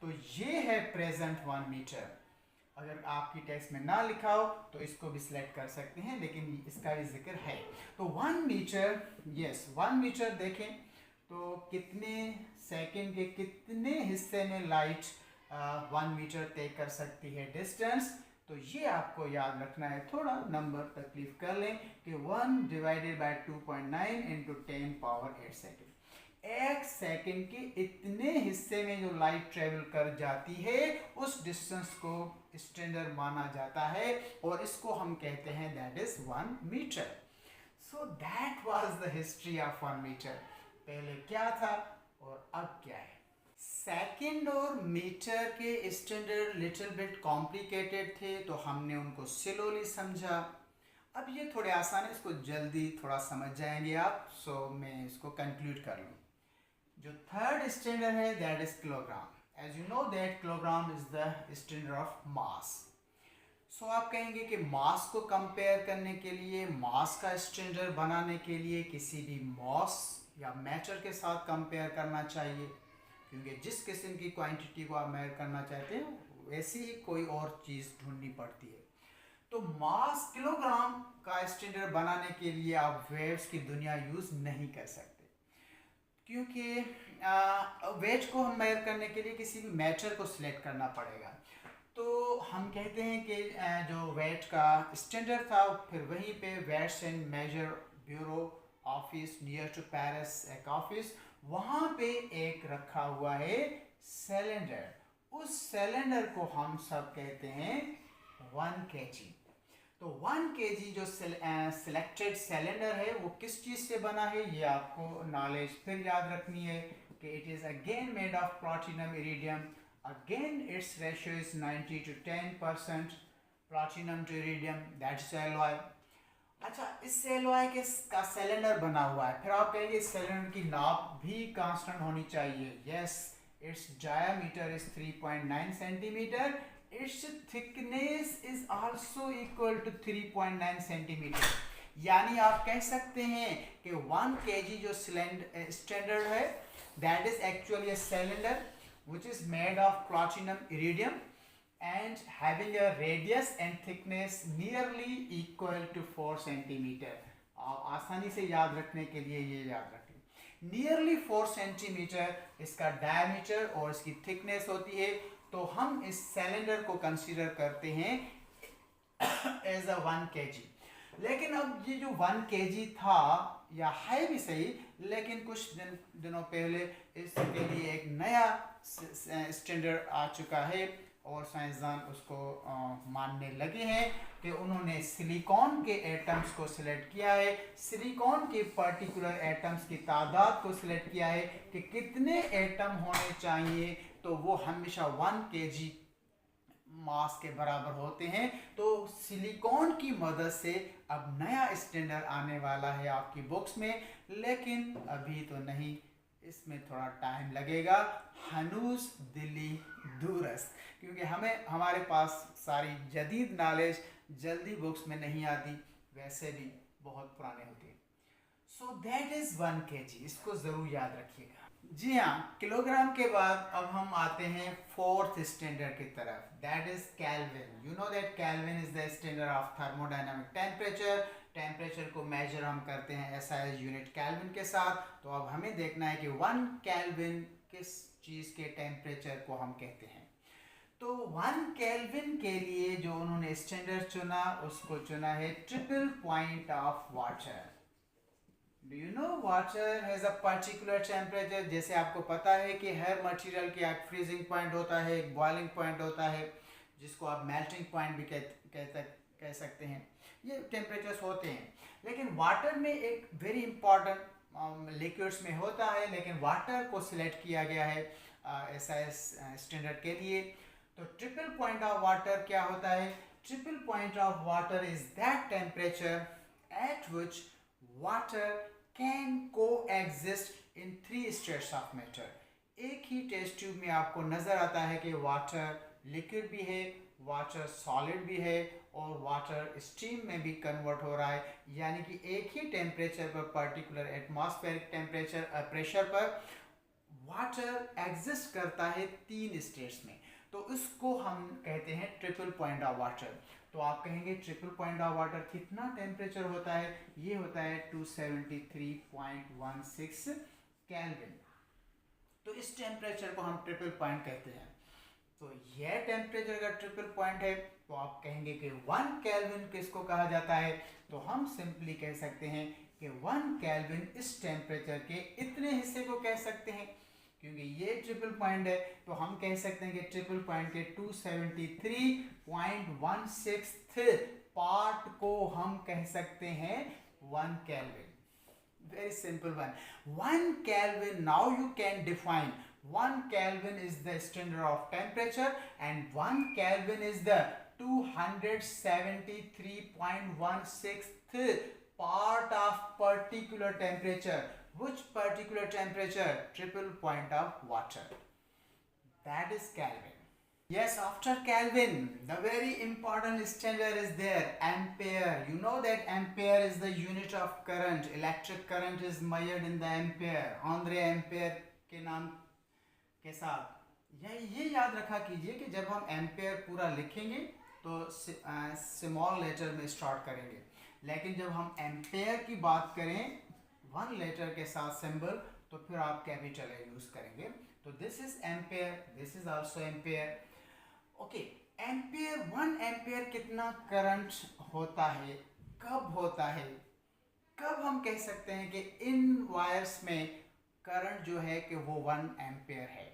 तो ये है प्रेजेंट 1 मीटर। अगर आपकी टेक्स्ट में ना लिखा हो तो इसको भी सिलेक्ट कर सकते हैं, लेकिन इसका भी जिक्र है। तो 1 मीटर, यस 1 मीटर देखें तो कितने सेकंड के कितने हिस्से में लाइट 1 मीटर तय कर सकती है डिस्टेंस। तो ये आपको याद रखना है, थोड़ा नंबर तकलीफ कर लें कि 1 divided by 2.9 into 10 power 8 second. 1 second के इतने हिस्से में जो लाइट ट्रेवल कर जाती है उस डिस्टेंस को स्टैंडर्ड माना जाता है, और इसको हम कहते हैं that is 1 metre. So that was the history of 1 metre. पहले क्या था और अब क्या है। सेकंड और मीटर के स्टैंडर्ड लिटिल बिट कॉम्प्लिकेटेड थे, तो हमने उनको स्लोली समझा। अब ये थोड़े आसान है, इसको जल्दी थोड़ा समझ जाएंगे आप। सो मैं इसको कंक्लूड कर लूँ। जो थर्ड स्टैंडर्ड है that is kilogram. As you know that kilogram is the standard of mass. So आप कहेंगे कि मास को कंपेयर करने के लिए, मास का स्टैंडर्ड बनाने के लिए किसी भी मास या मैटर के साथ कंपेयर करना चाहिए, क्योंकि जिस किस्म की क्वांटिटी को आप मेजर करना चाहते हैं वैसी ही कोई और चीज़ ढूंढनी पड़ती है। तो मास किलोग्राम का स्टैंडर्ड बनाने के लिए आप वेट्स की दुनिया यूज़ नहीं कर सकते, क्योंकि वेट को हम मेजर करने के लिए किसी भी मैटर को सिलेक्ट करना पड़ेगा। तो हम कहते हैं कि जो वेट का स्टैंडर्ड था, फिर वहीं पे weights and measure bureau office near to Paris एक ऑफिस, वहाँ पे एक रखा हुआ है सिलेंडर। उस सिलेंडर को हम सब कहते हैं 1 kg। तो 1 kg जो सिलेक्टेड सिलेंडर है वो किस चीज़ से बना है, ये आपको नॉलेज फिर याद रखनी है कि it is again made of platinum iridium. Again it's ratio is 90 to 10% platinum to iridium, that's alloy. अच्छा, इस एलॉय के का सिलेंडर बना हुआ है। फिर आप कहेंगे सिलेंडर की नाप भी कांस्टेंट होनी चाहिए। Yes, it's diameter is 3.9 centimetre, it's thickness is also equal to 3.9 centimetre. यानी आप कह सकते हैं कि 1 kg जो स्टैंडर्ड है that is actually a cylinder which is made of platinum iridium and having a radius and thickness nearly equal to 4 centimeter। आप आसानी से याद रखने के लिए ये याद रखें, नियरली 4 सेंटीमीटर इसका डायमीटर और इसकी थिकनेस होती है। तो हम इस सिलेंडर को कंसीडर करते हैं एज अ 1 kg। लेकिन अब ये जो 1 kg था या है भी सही, लेकिन कुछ दिनों पहले इसके लिए एक नया स्टैंडर्ड आ चुका है और साइंसदान उसको मानने लगे हैं कि उन्होंने सिलिकॉन के एटम्स को सिलेक्ट किया है, सिलिकॉन के पर्टिकुलर एटम्स की तादाद को सिलेक्ट किया है कि कितने एटम होने चाहिए। तो वो हमेशा 1 kg मास के बराबर होते हैं। तो सिलिकॉन की मदद से अब नया स्टैंडर्ड आने वाला है आपकी बुक्स में, लेकिन अभी तो नहीं, इसमें थोड़ा टाइम लगेगा। हनूस दिल्ली दूरस्त, क्योंकि हमारे पास सारी जदीद नॉलेज जल्दी बुक्स में नहीं आती, वैसे भी बहुत पुराने होते हैं। सो दैट इज 1 kg, इसको जरूर याद रखिएगा। जी हाँ, किलोग्राम के बाद अब हम आते हैं फोर्थ स्टैंडर्ड की तरफ, that is kelvin. You know that kelvin is the standard of thermodynamic temperature. Temperature को मेजर हम करते हैं SI यूनिट केल्विन के साथ। तो अब हमें देखना है कि 1 केल्विन किस चीज़ के टेम्परेचर को हम कहते हैं। तो 1 केल्विन के लिए जो उन्होंने स्टैंडर्ड चुना, उसको चुना है triple point of water. Do you know water has a particular temperature. जैसे आपको पता है कि हर मटेरियल की एक फ्रीजिंग पॉइंट होता है, एक बॉइलिंग पॉइंट होता है, जिसको आप मेल्टिंग पॉइंट भी कह सकते हैं। ये टेम्परेचर्स होते हैं, लेकिन वाटर में एक वेरी इंपॉर्टेंट लिक्विड्स में होता है, लेकिन वाटर को सिलेक्ट किया गया है SIS स्टैंडर्ड के लिए। तो ट्रिपल पॉइंट ऑफ वाटर क्या होता है? Triple point of water is that temperature at which water can coexist in 3 states of matter. एक ही टेस्ट ट्यूब में आपको नजर आता है कि वाटर लिक्विड भी है, वाटर सॉलिड भी है, और वाटर स्टीम में भी कन्वर्ट हो रहा है। यानी कि एक ही टेम्परेचर पर, पर्टिकुलर एटमॉस्फेरिक टेम्परेचर प्रेशर पर वाटर एग्जिस्ट करता है 3 स्टेट्स में। तो इसको हम कहते हैं ट्रिपल पॉइंट ऑफ वाटर। तो आप कहेंगे ट्रिपल पॉइंट ऑफ वाटर कितना टेम्परेचर होता है? ये होता है 273.16 केल्विन। तो इस टेम्परेचर को हम ट्रिपल पॉइंट कहते हैं। तो यह टेम्परेचर का ट्रिपल पॉइंट है, तो आप कहेंगे कि 1 केल्विन किसको कहा जाता है? तो हम सिंपली कह सकते हैं कि 1 केल्विन इस टेम्परेचर के इतने हिस्से को कह सकते हैं, क्योंकि ये ट्रिपल पॉइंट है। तो हम कह सकते हैं कि ट्रिपल पॉइंट के 273.16 पार्ट को हम कह सकते हैं 1 kelvin. Very simple one. 1 Kelvin, now you can define 1 Kelvin is the standard of temperature, and 1 Kelvin is the 273.16th part of particular temperature. Which particular temperature? Triple point of water. That is Kelvin. Yes, after Kelvin, the very important standard is there, ampere. You know that ampere is the unit of current. Electric current is measured in the ampere. Andre Ampere के नाम के साथ ये याद रखा कीजिए कि जब हम एम्पेयर पूरा लिखेंगे तो स्मॉल लेटर में स्टार्ट करेंगे, लेकिन जब हम एम्पेयर की बात करें 1 लेटर के साथ सिंबल, तो फिर आप कैपिटल यूज करेंगे। तो this is ampere, this is also ampere. Okay, ampere 1 ampere कितना करंट होता है, कब होता है, कब हम कह सकते हैं कि इन वायर्स में करंट जो है कि वो 1 एम्पेयर है?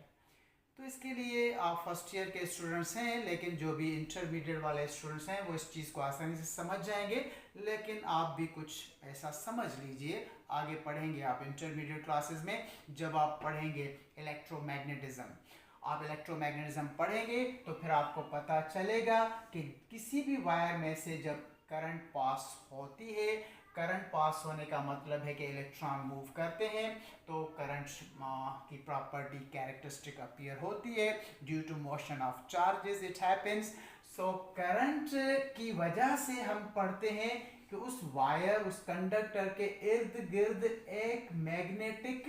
तो इसके लिए आप फर्स्ट ईयर के स्टूडेंट्स हैं, लेकिन जो भी इंटरमीडिएट वाले स्टूडेंट्स हैं वो इस चीज़ को आसानी से समझ जाएंगे। लेकिन आप भी कुछ ऐसा समझ लीजिए, आगे पढ़ेंगे आप इंटरमीडिएट क्लासेस में, जब आप पढ़ेंगे इलेक्ट्रोमैग्नेटिज्म। आप इलेक्ट्रोमैग्नेटिज्म पढ़ेंगे तो फिर आपको पता चलेगा कि किसी भी वायर में से जब करंट पास होती है, करंट पास होने का मतलब है कि इलेक्ट्रॉन मूव करते हैं, तो करंट की प्रॉपर्टी कैरेक्टरिस्टिक अपीयर होती है due to motion of charges, it happens. So current की वजह से हम पढ़ते हैं कि उस वायर, उस कंडक्टर के इर्द गिर्द एक मैग्नेटिक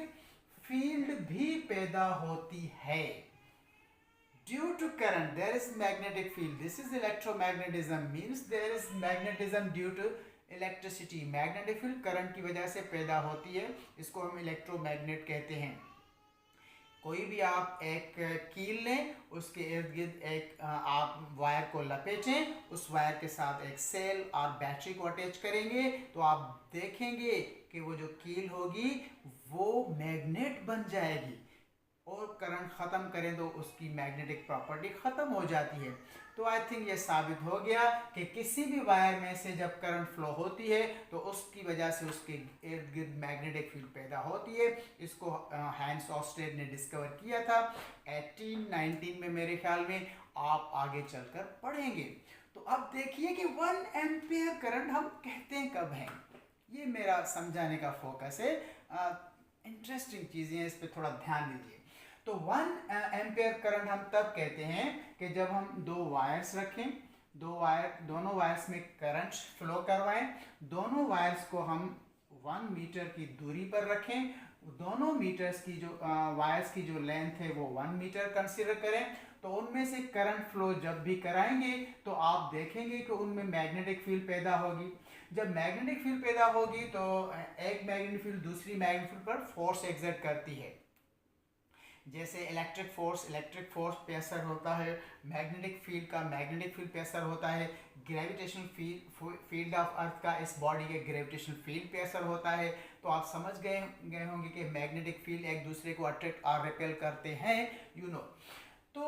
फील्ड भी पैदा होती है। Due to current there is magnetic field. This is electromagnetism, means there is magnetism due to electricity. Magnetic field current की वजह से पैदा होती है, इसको हम इलेक्ट्रोमैग्नेट कहते हैं। कोई भी आप एक कील लें, उसके इर्द गिर्द एक आप वायर को लपेटें, उस वायर के साथ एक सेल और बैटरी को अटैच करेंगे, तो आप देखेंगे कि वो जो कील होगी वो मैग्नेट बन जाएगी। और करंट ख़त्म करें तो उसकी मैग्नेटिक प्रॉपर्टी ख़त्म हो जाती है। तो आई थिंक ये साबित हो गया कि किसी भी वायर में से जब करंट फ्लो होती है तो उसकी वजह से उसके इर्द गिर्द मैग्नेटिक फील्ड पैदा होती है। इसको हैंस ऑस्टेड ने डिस्कवर किया था 1819 में मेरे ख्याल में। आप आगे चलकर पढ़ेंगे। तो अब देखिए कि 1 एम्पियर करंट हम कहते हैं कब हैं, ये मेरा समझाने का फोकस है। इंटरेस्टिंग चीज़ें हैं, इस पर थोड़ा ध्यान दीजिए। तो 1 एम्पियर करंट हम तब कहते हैं कि जब हम दो वायर्स रखें, दोनों वायर्स में करंट फ्लो करवाएं, दोनों वायर्स को हम 1 मीटर की दूरी पर रखें, दोनों मीटर्स की जो वायर्स की जो लेंथ है वो 1 मीटर कंसीडर करें। तो उनमें से करंट फ्लो जब भी कराएंगे तो आप देखेंगे कि उनमें मैग्नेटिक फील्ड पैदा होगी। जब मैग्नेटिक फील्ड पैदा होगी तो एक मैग्नेटिक फील्ड दूसरी मैग्नेटिक फील्ड पर फोर्स एक्सर्ट करती है। जैसे इलेक्ट्रिक फोर्स पे असर होता है, मैग्नेटिक फील्ड पे असर होता है, ग्रेविटेशनल फील्ड ऑफ अर्थ का इस बॉडी के ग्रेविटेशनल फील्ड पे असर होता है। तो आप समझ गए होंगे कि मैग्नेटिक फील्ड एक दूसरे को अट्रैक्ट और रिपेल करते हैं, तो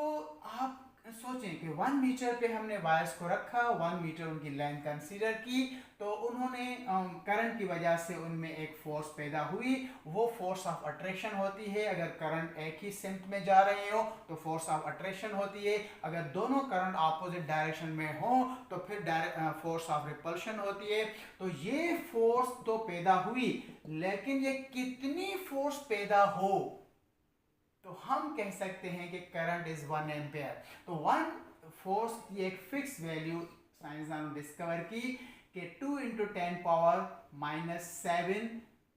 आप सोचें कि 1 मीटर पे हमने वायर्स को रखा, 1 मीटर उनकी लेंथ कंसीडर की, तो उन्होंने करंट की वजह से उनमें एक फोर्स पैदा हुई। वो फोर्स ऑफ अट्रैक्शन होती है। अगर करंट एक ही सिम्त में जा रहे हो तो फोर्स ऑफ अट्रैक्शन होती है। अगर दोनों करंट ऑपोजिट डायरेक्शन में हो तो फिर फोर्स ऑफ रिपल्शन होती है। तो ये फोर्स तो पैदा हुई, लेकिन ये कितनी फोर्स पैदा हो तो हम कह सकते हैं कि करंट इज 1 एम्पेयर। तो 1 फोर्स की एक फिक्स वैल्यू साइंसदानों ने डिस्कवर की कि 2 × 10⁻⁷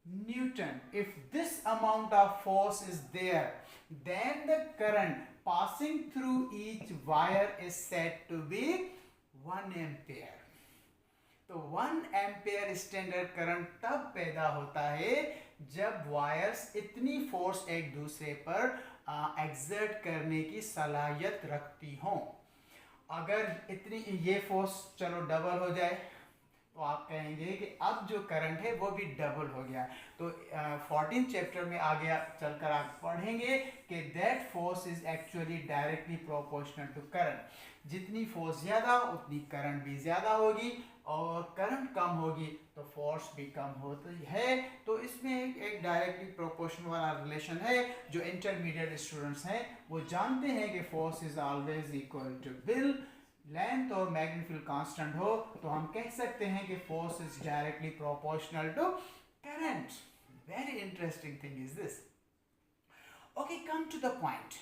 Newton. If this amount of force is there, then the current passing through each wire is said to be 1 ampere. तो 1 एम्पेयर स्टैंडर्ड करंट तब पैदा होता है जब वायर्स इतनी फोर्स एक दूसरे पर एक्सर्ट करने की सलाहियत रखती हों। अगर इतनी ये फोर्स चलो डबल हो जाए तो आप कहेंगे कि अब जो करंट है वो भी डबल हो गया। तो 14th चैप्टर में आगे चलकर आप पढ़ेंगे कि that force is actually directly proportional to current. जितनी फोर्स ज़्यादा उतनी करंट भी ज़्यादा होगी, और करंट कम होगी तो फोर्स भी कम होती है। तो इसमें एक डायरेक्टली प्रोपोर्शनल वाला रिलेशन है। जो इंटरमीडिएट स्टूडेंट्स हैं वो जानते हैं कि force is always equal to will. Length और मैग्नेटिक फील्ड कांस्टेंट हो तो हम कह सकते हैं कि force is directly proportional to current. Very interesting thing is this. Okay, come to the point.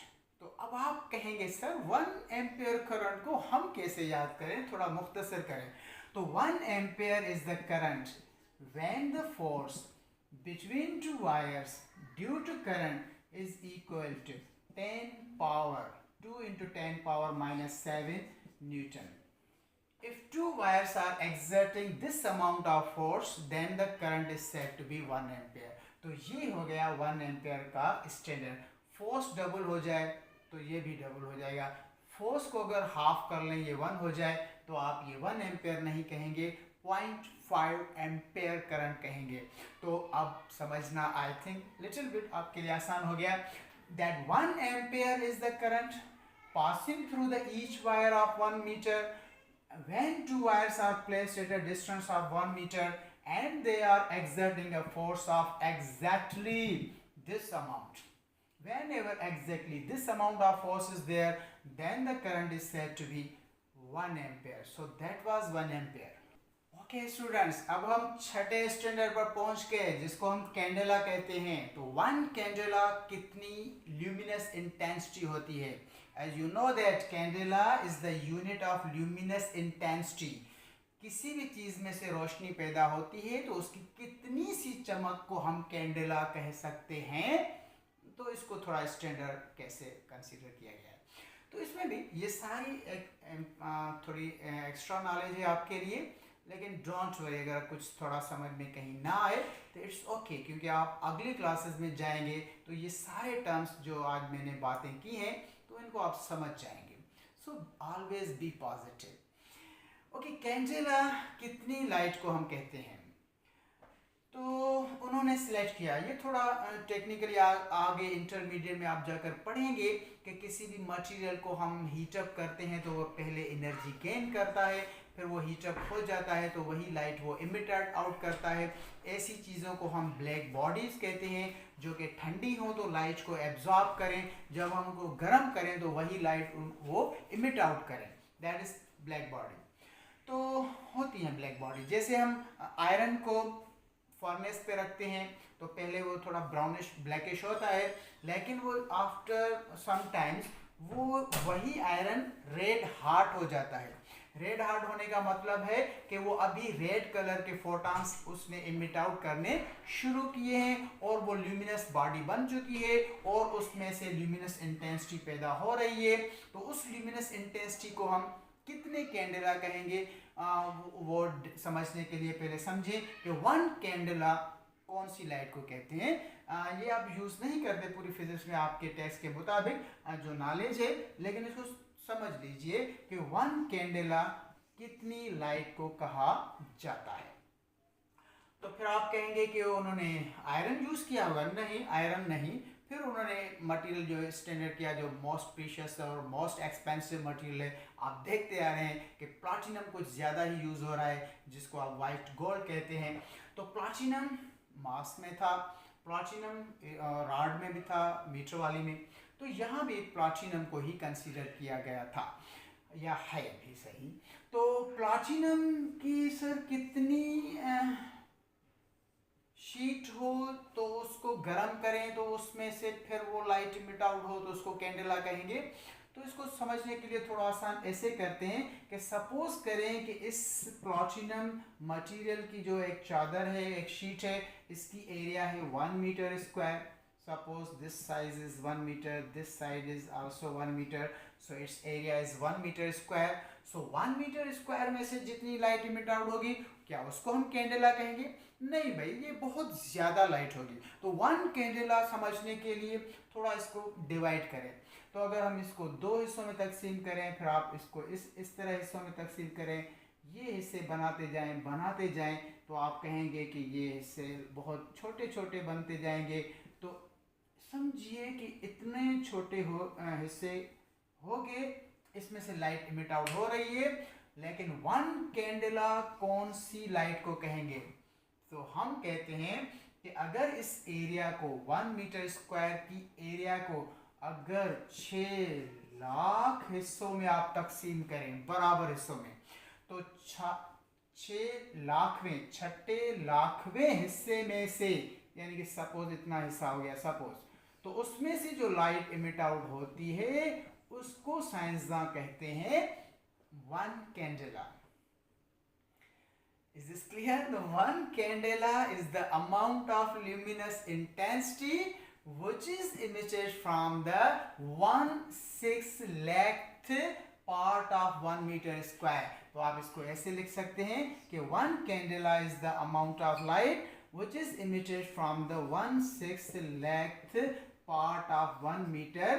तो अब आप कहेंगे सर 1 एम्पियर करंट को हम कैसे याद करें, थोड़ा मुख्तसर करें। तो 1 ampere is the current when the force between two wires due to current is equal to 10 power 2 × 10⁻⁷ Newton. If two wires are exerting this amount of force, then the current is said to be 1 ampere. तो ये हो गया 1 ampere का standard. Force double हो जाए तो ये भी डबल हो जाएगा। फोर्स को अगर हाफ कर लें, ये 1 हो जाए, तो आप ये 1 एम्पियर नहीं कहेंगे, 0.5 एम्पियर करंट कहेंगे। तो अब समझना आई थिंक लिटिल बिट आपके लिए आसान हो गया। That 1 ampere is the current passing through the each wire of 1 meter when two wires are placed at a distance of 1 meter and they are exerting a force of exactly this amount. Whenever exactly this amount of force is there, then the current is said to be 1 ampere. So that was 1 ampere. Okay students, अब हम छठे standard पर पहुंच गए जिसको हम candela कहते हैं। तो 1 कैंडेला कितनी ल्यूमिनस इंटेंसिटी होती है? As you know that candela is the unit of luminous intensity. किसी भी चीज़ में से रोशनी पैदा होती है तो उसकी कितनी सी चमक को हम कैंडेला कह सकते हैं। तो इसको थोड़ा स्टैंडर्ड कैसे कंसीडर किया गया है, तो इसमें भी ये सारी थोड़ी एक्स्ट्रा नॉलेज है आपके लिए। लेकिन डोंट वरी, अगर कुछ थोड़ा समझ में कहीं ना आए तो इट्स ओके, क्योंकि आप अगली क्लासेस में जाएंगे तो ये सारे टर्म्स जो आज मैंने बातें की हैं तो इनको आप समझ जाएंगे। So always be positive. Okay, candela कितनी लाइट को हम कहते हैं? तो उन्होंने सिलेक्ट किया। ये थोड़ा टेक्निकली आगे इंटरमीडिएट में आप जाकर पढ़ेंगे कि किसी भी मटेरियल को हम हीटअप करते हैं तो वो पहले एनर्जी गेन करता है, फिर वो हीटअप हो जाता है तो वही लाइट वो इमिट आउट करता है। ऐसी चीज़ों को हम ब्लैक बॉडीज़ कहते हैं, जो कि ठंडी हो तो लाइट को एब्जॉर्ब करें, जब हम उनको गर्म करें तो वही लाइट वो इमिट आउट करें, दैट इज़ ब्लैक बॉडी। तो होती हैं ब्लैक बॉडी। जैसे हम आयरन को फर्नेस पे रखते हैं तो पहले वो थोड़ा ब्राउनिश ब्लैकिश होता है, लेकिन वो आफ्टर सम टाइम्स वो वही आयरन रेड हार्ट हो जाता है। रेड हार्ट होने का मतलब है कि वो अभी रेड कलर के फोटॉन्स उसने इमिट आउट करने शुरू किए हैं और वो ल्यूमिनस बॉडी बन चुकी है और उसमें से ल्यूमिनस इंटेंसिटी पैदा हो रही है। तो उस ल्यूमिनस इंटेंसिटी को हम कितने कैंडेला कहेंगे, वो समझने के लिए पहले समझें कि 1 कैंडेला कौन सी लाइट को कहते हैं। ये आप यूज़ नहीं करते पूरी फिजिक्स में आपके टेक्स्ट के मुताबिक जो नॉलेज है, लेकिन इसको समझ लीजिए कि 1 कैंडेला कितनी लाइट को कहा जाता है। तो फिर आप कहेंगे कि उन्होंने आयरन यूज़ किया होगा। नहीं, आयरन नहीं। फिर उन्होंने मटेरियल जो स्टैंडर्ड किया, जो मोस्ट प्रीशियस और मोस्ट एक्सपेंसिव मटेरियल है, आप देखते आ रहे हैं कि प्लैटिनम कुछ ज़्यादा ही यूज़ हो रहा है, जिसको आप वाइट गोल्ड कहते हैं। तो प्लैटिनम मास में था, प्लैटिनम रॉड में भी था, मीटर वाली में। तो यहाँ भी प्लैटिनम को ही कंसीडर किया गया था, या है भी सही। तो प्लैटिनम की सर कितनी शीट हो तो उसको गर्म करें तो उसमें से फिर वो लाइट इमिट आउट हो तो उसको कैंडेला कहेंगे। तो इसको समझने के लिए थोड़ा आसान ऐसे करते हैं कि सपोज करें कि इस प्लैटिनम मटेरियल की जो एक चादर है, एक शीट है, इसकी एरिया है 1 metre square. Suppose this size is 1 metre, this side is also 1 metre, so it's area is 1 metre square. So 1 metre square में से जितनी लाइट इमिट आउट होगी, क्या उसको हम कैंडेला कहेंगे? नहीं भाई, ये बहुत ज़्यादा लाइट होगी। तो 1 कैंडेला समझने के लिए थोड़ा इसको डिवाइड करें। तो अगर हम इसको 2 हिस्सों में तकसीम करें, फिर आप इसको इस तरह हिस्सों में तकसीम करें, ये हिस्से बनाते जाएं, तो आप कहेंगे कि ये हिस्से बहुत छोटे छोटे बनते जाएंगे। तो समझिए कि इतने छोटे हिस्से हो गए, इसमें से लाइट इमिट आउट हो रही है। लेकिन 1 कैंडेला कौन सी लाइट को कहेंगे? तो हम कहते हैं कि अगर इस एरिया को 1 मीटर स्क्वायर की एरिया को अगर 6 लाख हिस्सों में आप तकसीम करें, बराबर हिस्सों में, तो 6 लाखवें, 6 लाखवें हिस्से में से, यानी कि सपोज इतना हिस्सा हो गया सपोज, तो उसमें से जो लाइट इमिट आउट होती है उसको साइंसदान कहते हैं 1 candela. Is this clear? The 1 candela is the amount of luminous intensity which is emitted from the 1/6 lakh part of 1 meter square. तो आप इसको ऐसे लिख सकते हैं कि 1 candela is the amount of light which is emitted from the 1/6 lakh part of 1 meter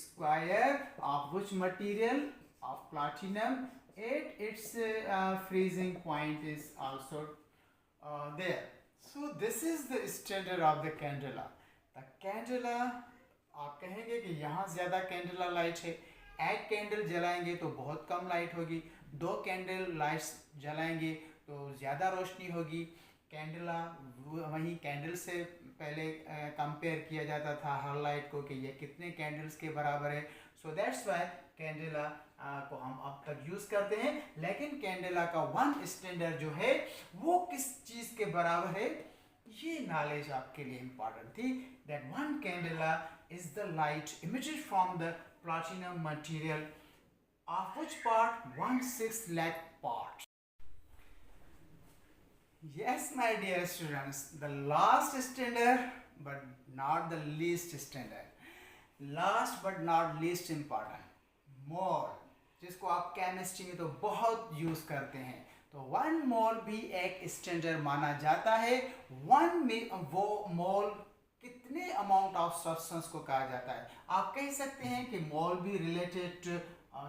square of which material? Of platinum. Its freezing point is also there. So this is the standard of the candela. The candela, आप कहेंगे कि यहाँ ज़्यादा candela light है। एक candle जलाएंगे तो बहुत कम light होगी, 2 कैंडल लाइट्स जलाएंगे तो ज़्यादा रोशनी होगी। कैंडला वहीं कैंडल से पहले कंपेयर किया जाता था हर लाइट को कि ये कितने कैंडल्स के बराबर है। सो दैट्स वाई कैंडेला को हम अब तक यूज़ करते हैं। लेकिन कैंडेला का 1 स्टैंडर्ड जो है वो किस चीज़ के बराबर है, ये नॉलेज आपके लिए इम्पॉर्टेंट थी। That 1 candela is the light emitted from the platinum material of which part 1/6 lakh part. Yes, my dear students, the last standard but not the least standard, last but not least important, मोल, जिसको आप chemistry में तो बहुत use करते हैं। तो 1 मोल भी एक स्टैंडर्ड माना जाता है। 1 में वो मोल कितने अमाउंट ऑफ सब्सटेंस को कहा जाता है? आप कह सकते हैं कि मोल भी रिलेटेड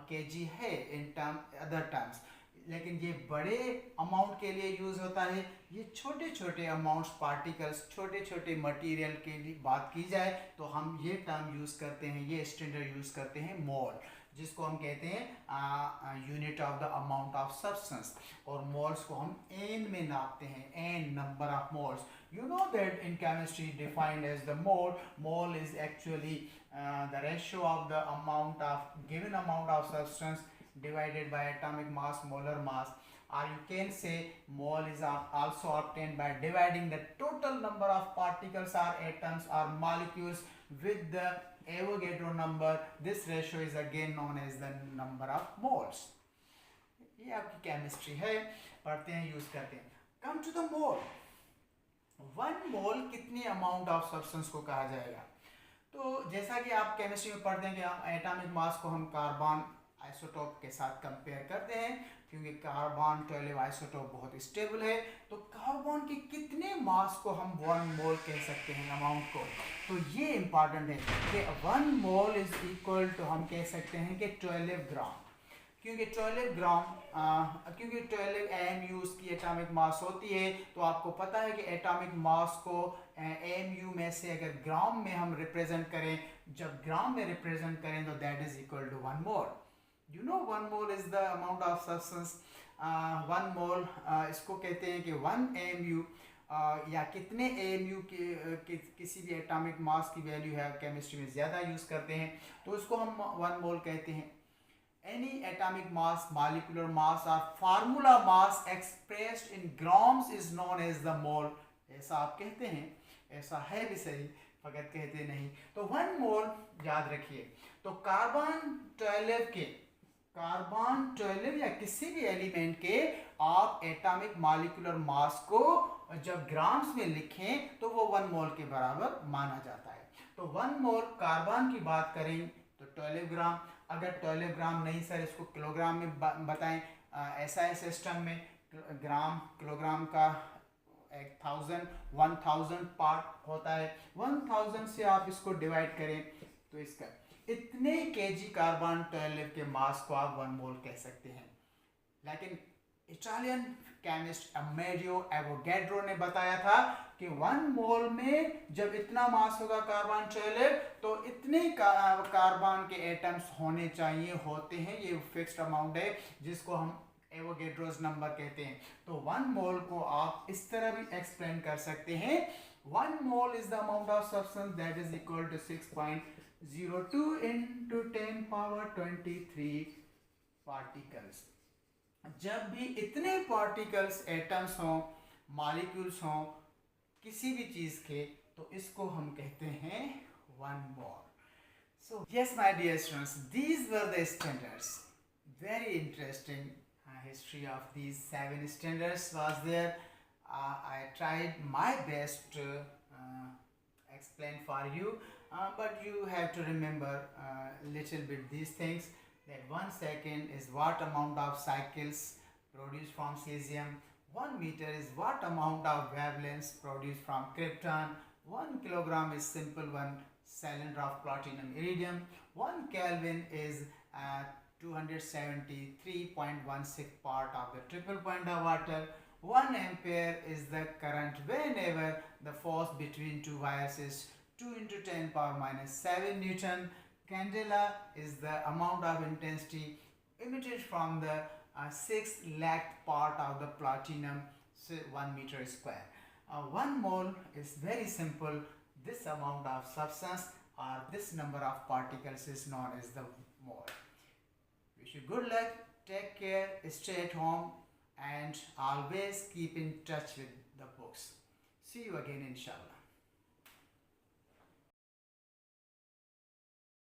केजी है इन टर्म अदर टर्म्स। लेकिन ये बड़े अमाउंट के लिए यूज़ होता है। ये छोटे छोटे अमाउंट्स पार्टिकल्स, छोटे छोटे मटेरियल के लिए बात की जाए तो हम ये टर्म यूज़ करते हैं, ये स्टैंडर्ड यूज़ करते हैं मोल, जिसको हम कहते हैं unit of the amount of substance. और मोल्स को हम एन में नापते हैं, N number of moles. You know that in chemistry defined as the mole. Mole is actually the ratio of the amount of given amount of substance divided by atomic mass, molar mass. Or you can say mole is also obtained by dividing the total number of particles or atoms or molecules with the Avogadro number. This ratio is again known as the number of moles. ये आपकी chemistry है, पढ़ते हैं, use करते हैं। कम to the mole. 1 मोल कितने amount of substance को कहा जाएगा? तो जैसा कि आप केमिस्ट्री में पढ़ते हैं कि एटॉमिक मास को हम कार्बन आइसोटोप के साथ कंपेयर करते हैं, क्योंकि कार्बन 12 आइसोटोप बहुत स्टेबल है। तो कार्बन के कितने मास को हम 1 मोल कह सकते हैं, अमाउंट को? तो ये इंपॉर्टेंट है कि 1 मोल इज इक्वल टू, हम कह सकते हैं कि 12 ग्राम, क्योंकि 12 ग्राम क्योंकि 12 AMUs की एटॉमिक मास होती है। तो आपको पता है कि एटॉमिक मास को AMU में से अगर ग्राम में हम रिप्रेजेंट करें, जब ग्राम में रिप्रेजेंट करें तो that is equal to 1 mole. You know 1 mole is the amount of substance. 1 mole इसको कहते हैं कि 1 AMU या कितने AMU के किसी भी एटॉमिक मास की वैल्यू है, केमिस्ट्री में ज़्यादा यूज़ करते हैं, तो उसको हम 1 मोल कहते हैं। Any atomic mass, molecular mass or formula mass expressed in grams is known as the mole. ऐसा आप कहते हैं, ऐसा है भी सही, फकत कहते नहीं। तो 1 मोल याद रखिए। तो कार्बन 12 या किसी भी एलिमेंट के आप एटॉमिक मॉलिक्यूलर मास को जब ग्राम्स में लिखें तो वो 1 मोल के बराबर माना जाता है। तो 1 मोल कार्बन की बात करें तो 12 ग्राम। अगर 12 ग्राम नहीं सर, इसको किलोग्राम में बताएं। SI सिस्टम में ग्राम किलोग्राम का 1000 पार्ट होता है। 1000 से आप इसको डिवाइड करें तो इसका इतने केजी कार्बन 12 के मास को आप 1 मोल कह सकते हैं। लेकिन इटालियन केमिस्ट अमेडियो एवोगैड्रो ने बताया था कि 1 मोल में जब इतना मास होगा कार्बन 12 तो इतने कार्बन के एटम्स होने चाहिए, होते हैं। ये फिक्स्ड अमाउंट है जिसको हम एवोगैड्रोस नंबर कहते हैं। तो 1 मोल को आप इस तरह भी एक्सप्लेन कर सकते हैं। 1 mole is the amount of substance that is equal to 6.02 into 10 power 23 particles. जब भी इतने पार्टिकल्स, एटम्स हों, मॉलिक्यूल्स हों किसी भी चीज़ के, तो इसको हम कहते हैं 1 मोल। So yes, my dear students, these were the standards. Very interesting history of these 7 standards was there. I tried my best to explain for you, but you have to remember little bit these things. That 1 second is what amount of cycles produced from cesium. 1 meter is what amount of wavelengths produced from krypton. 1 kilogram is simple 1 cylinder of platinum iridium. 1 Kelvin is 273.16 part of the triple point of water. 1 ampere is the current whenever the force between two wires is 2 into 10 power minus 7 Newton. Candela is the amount of intensity emitted from the 6th lakh part of the platinum, 1 meter square. 1 mole is very simple. This amount of substance or this number of particles is known as the mole. Wish you good luck, take care, stay at home and always keep in touch with the books. See you again inshallah.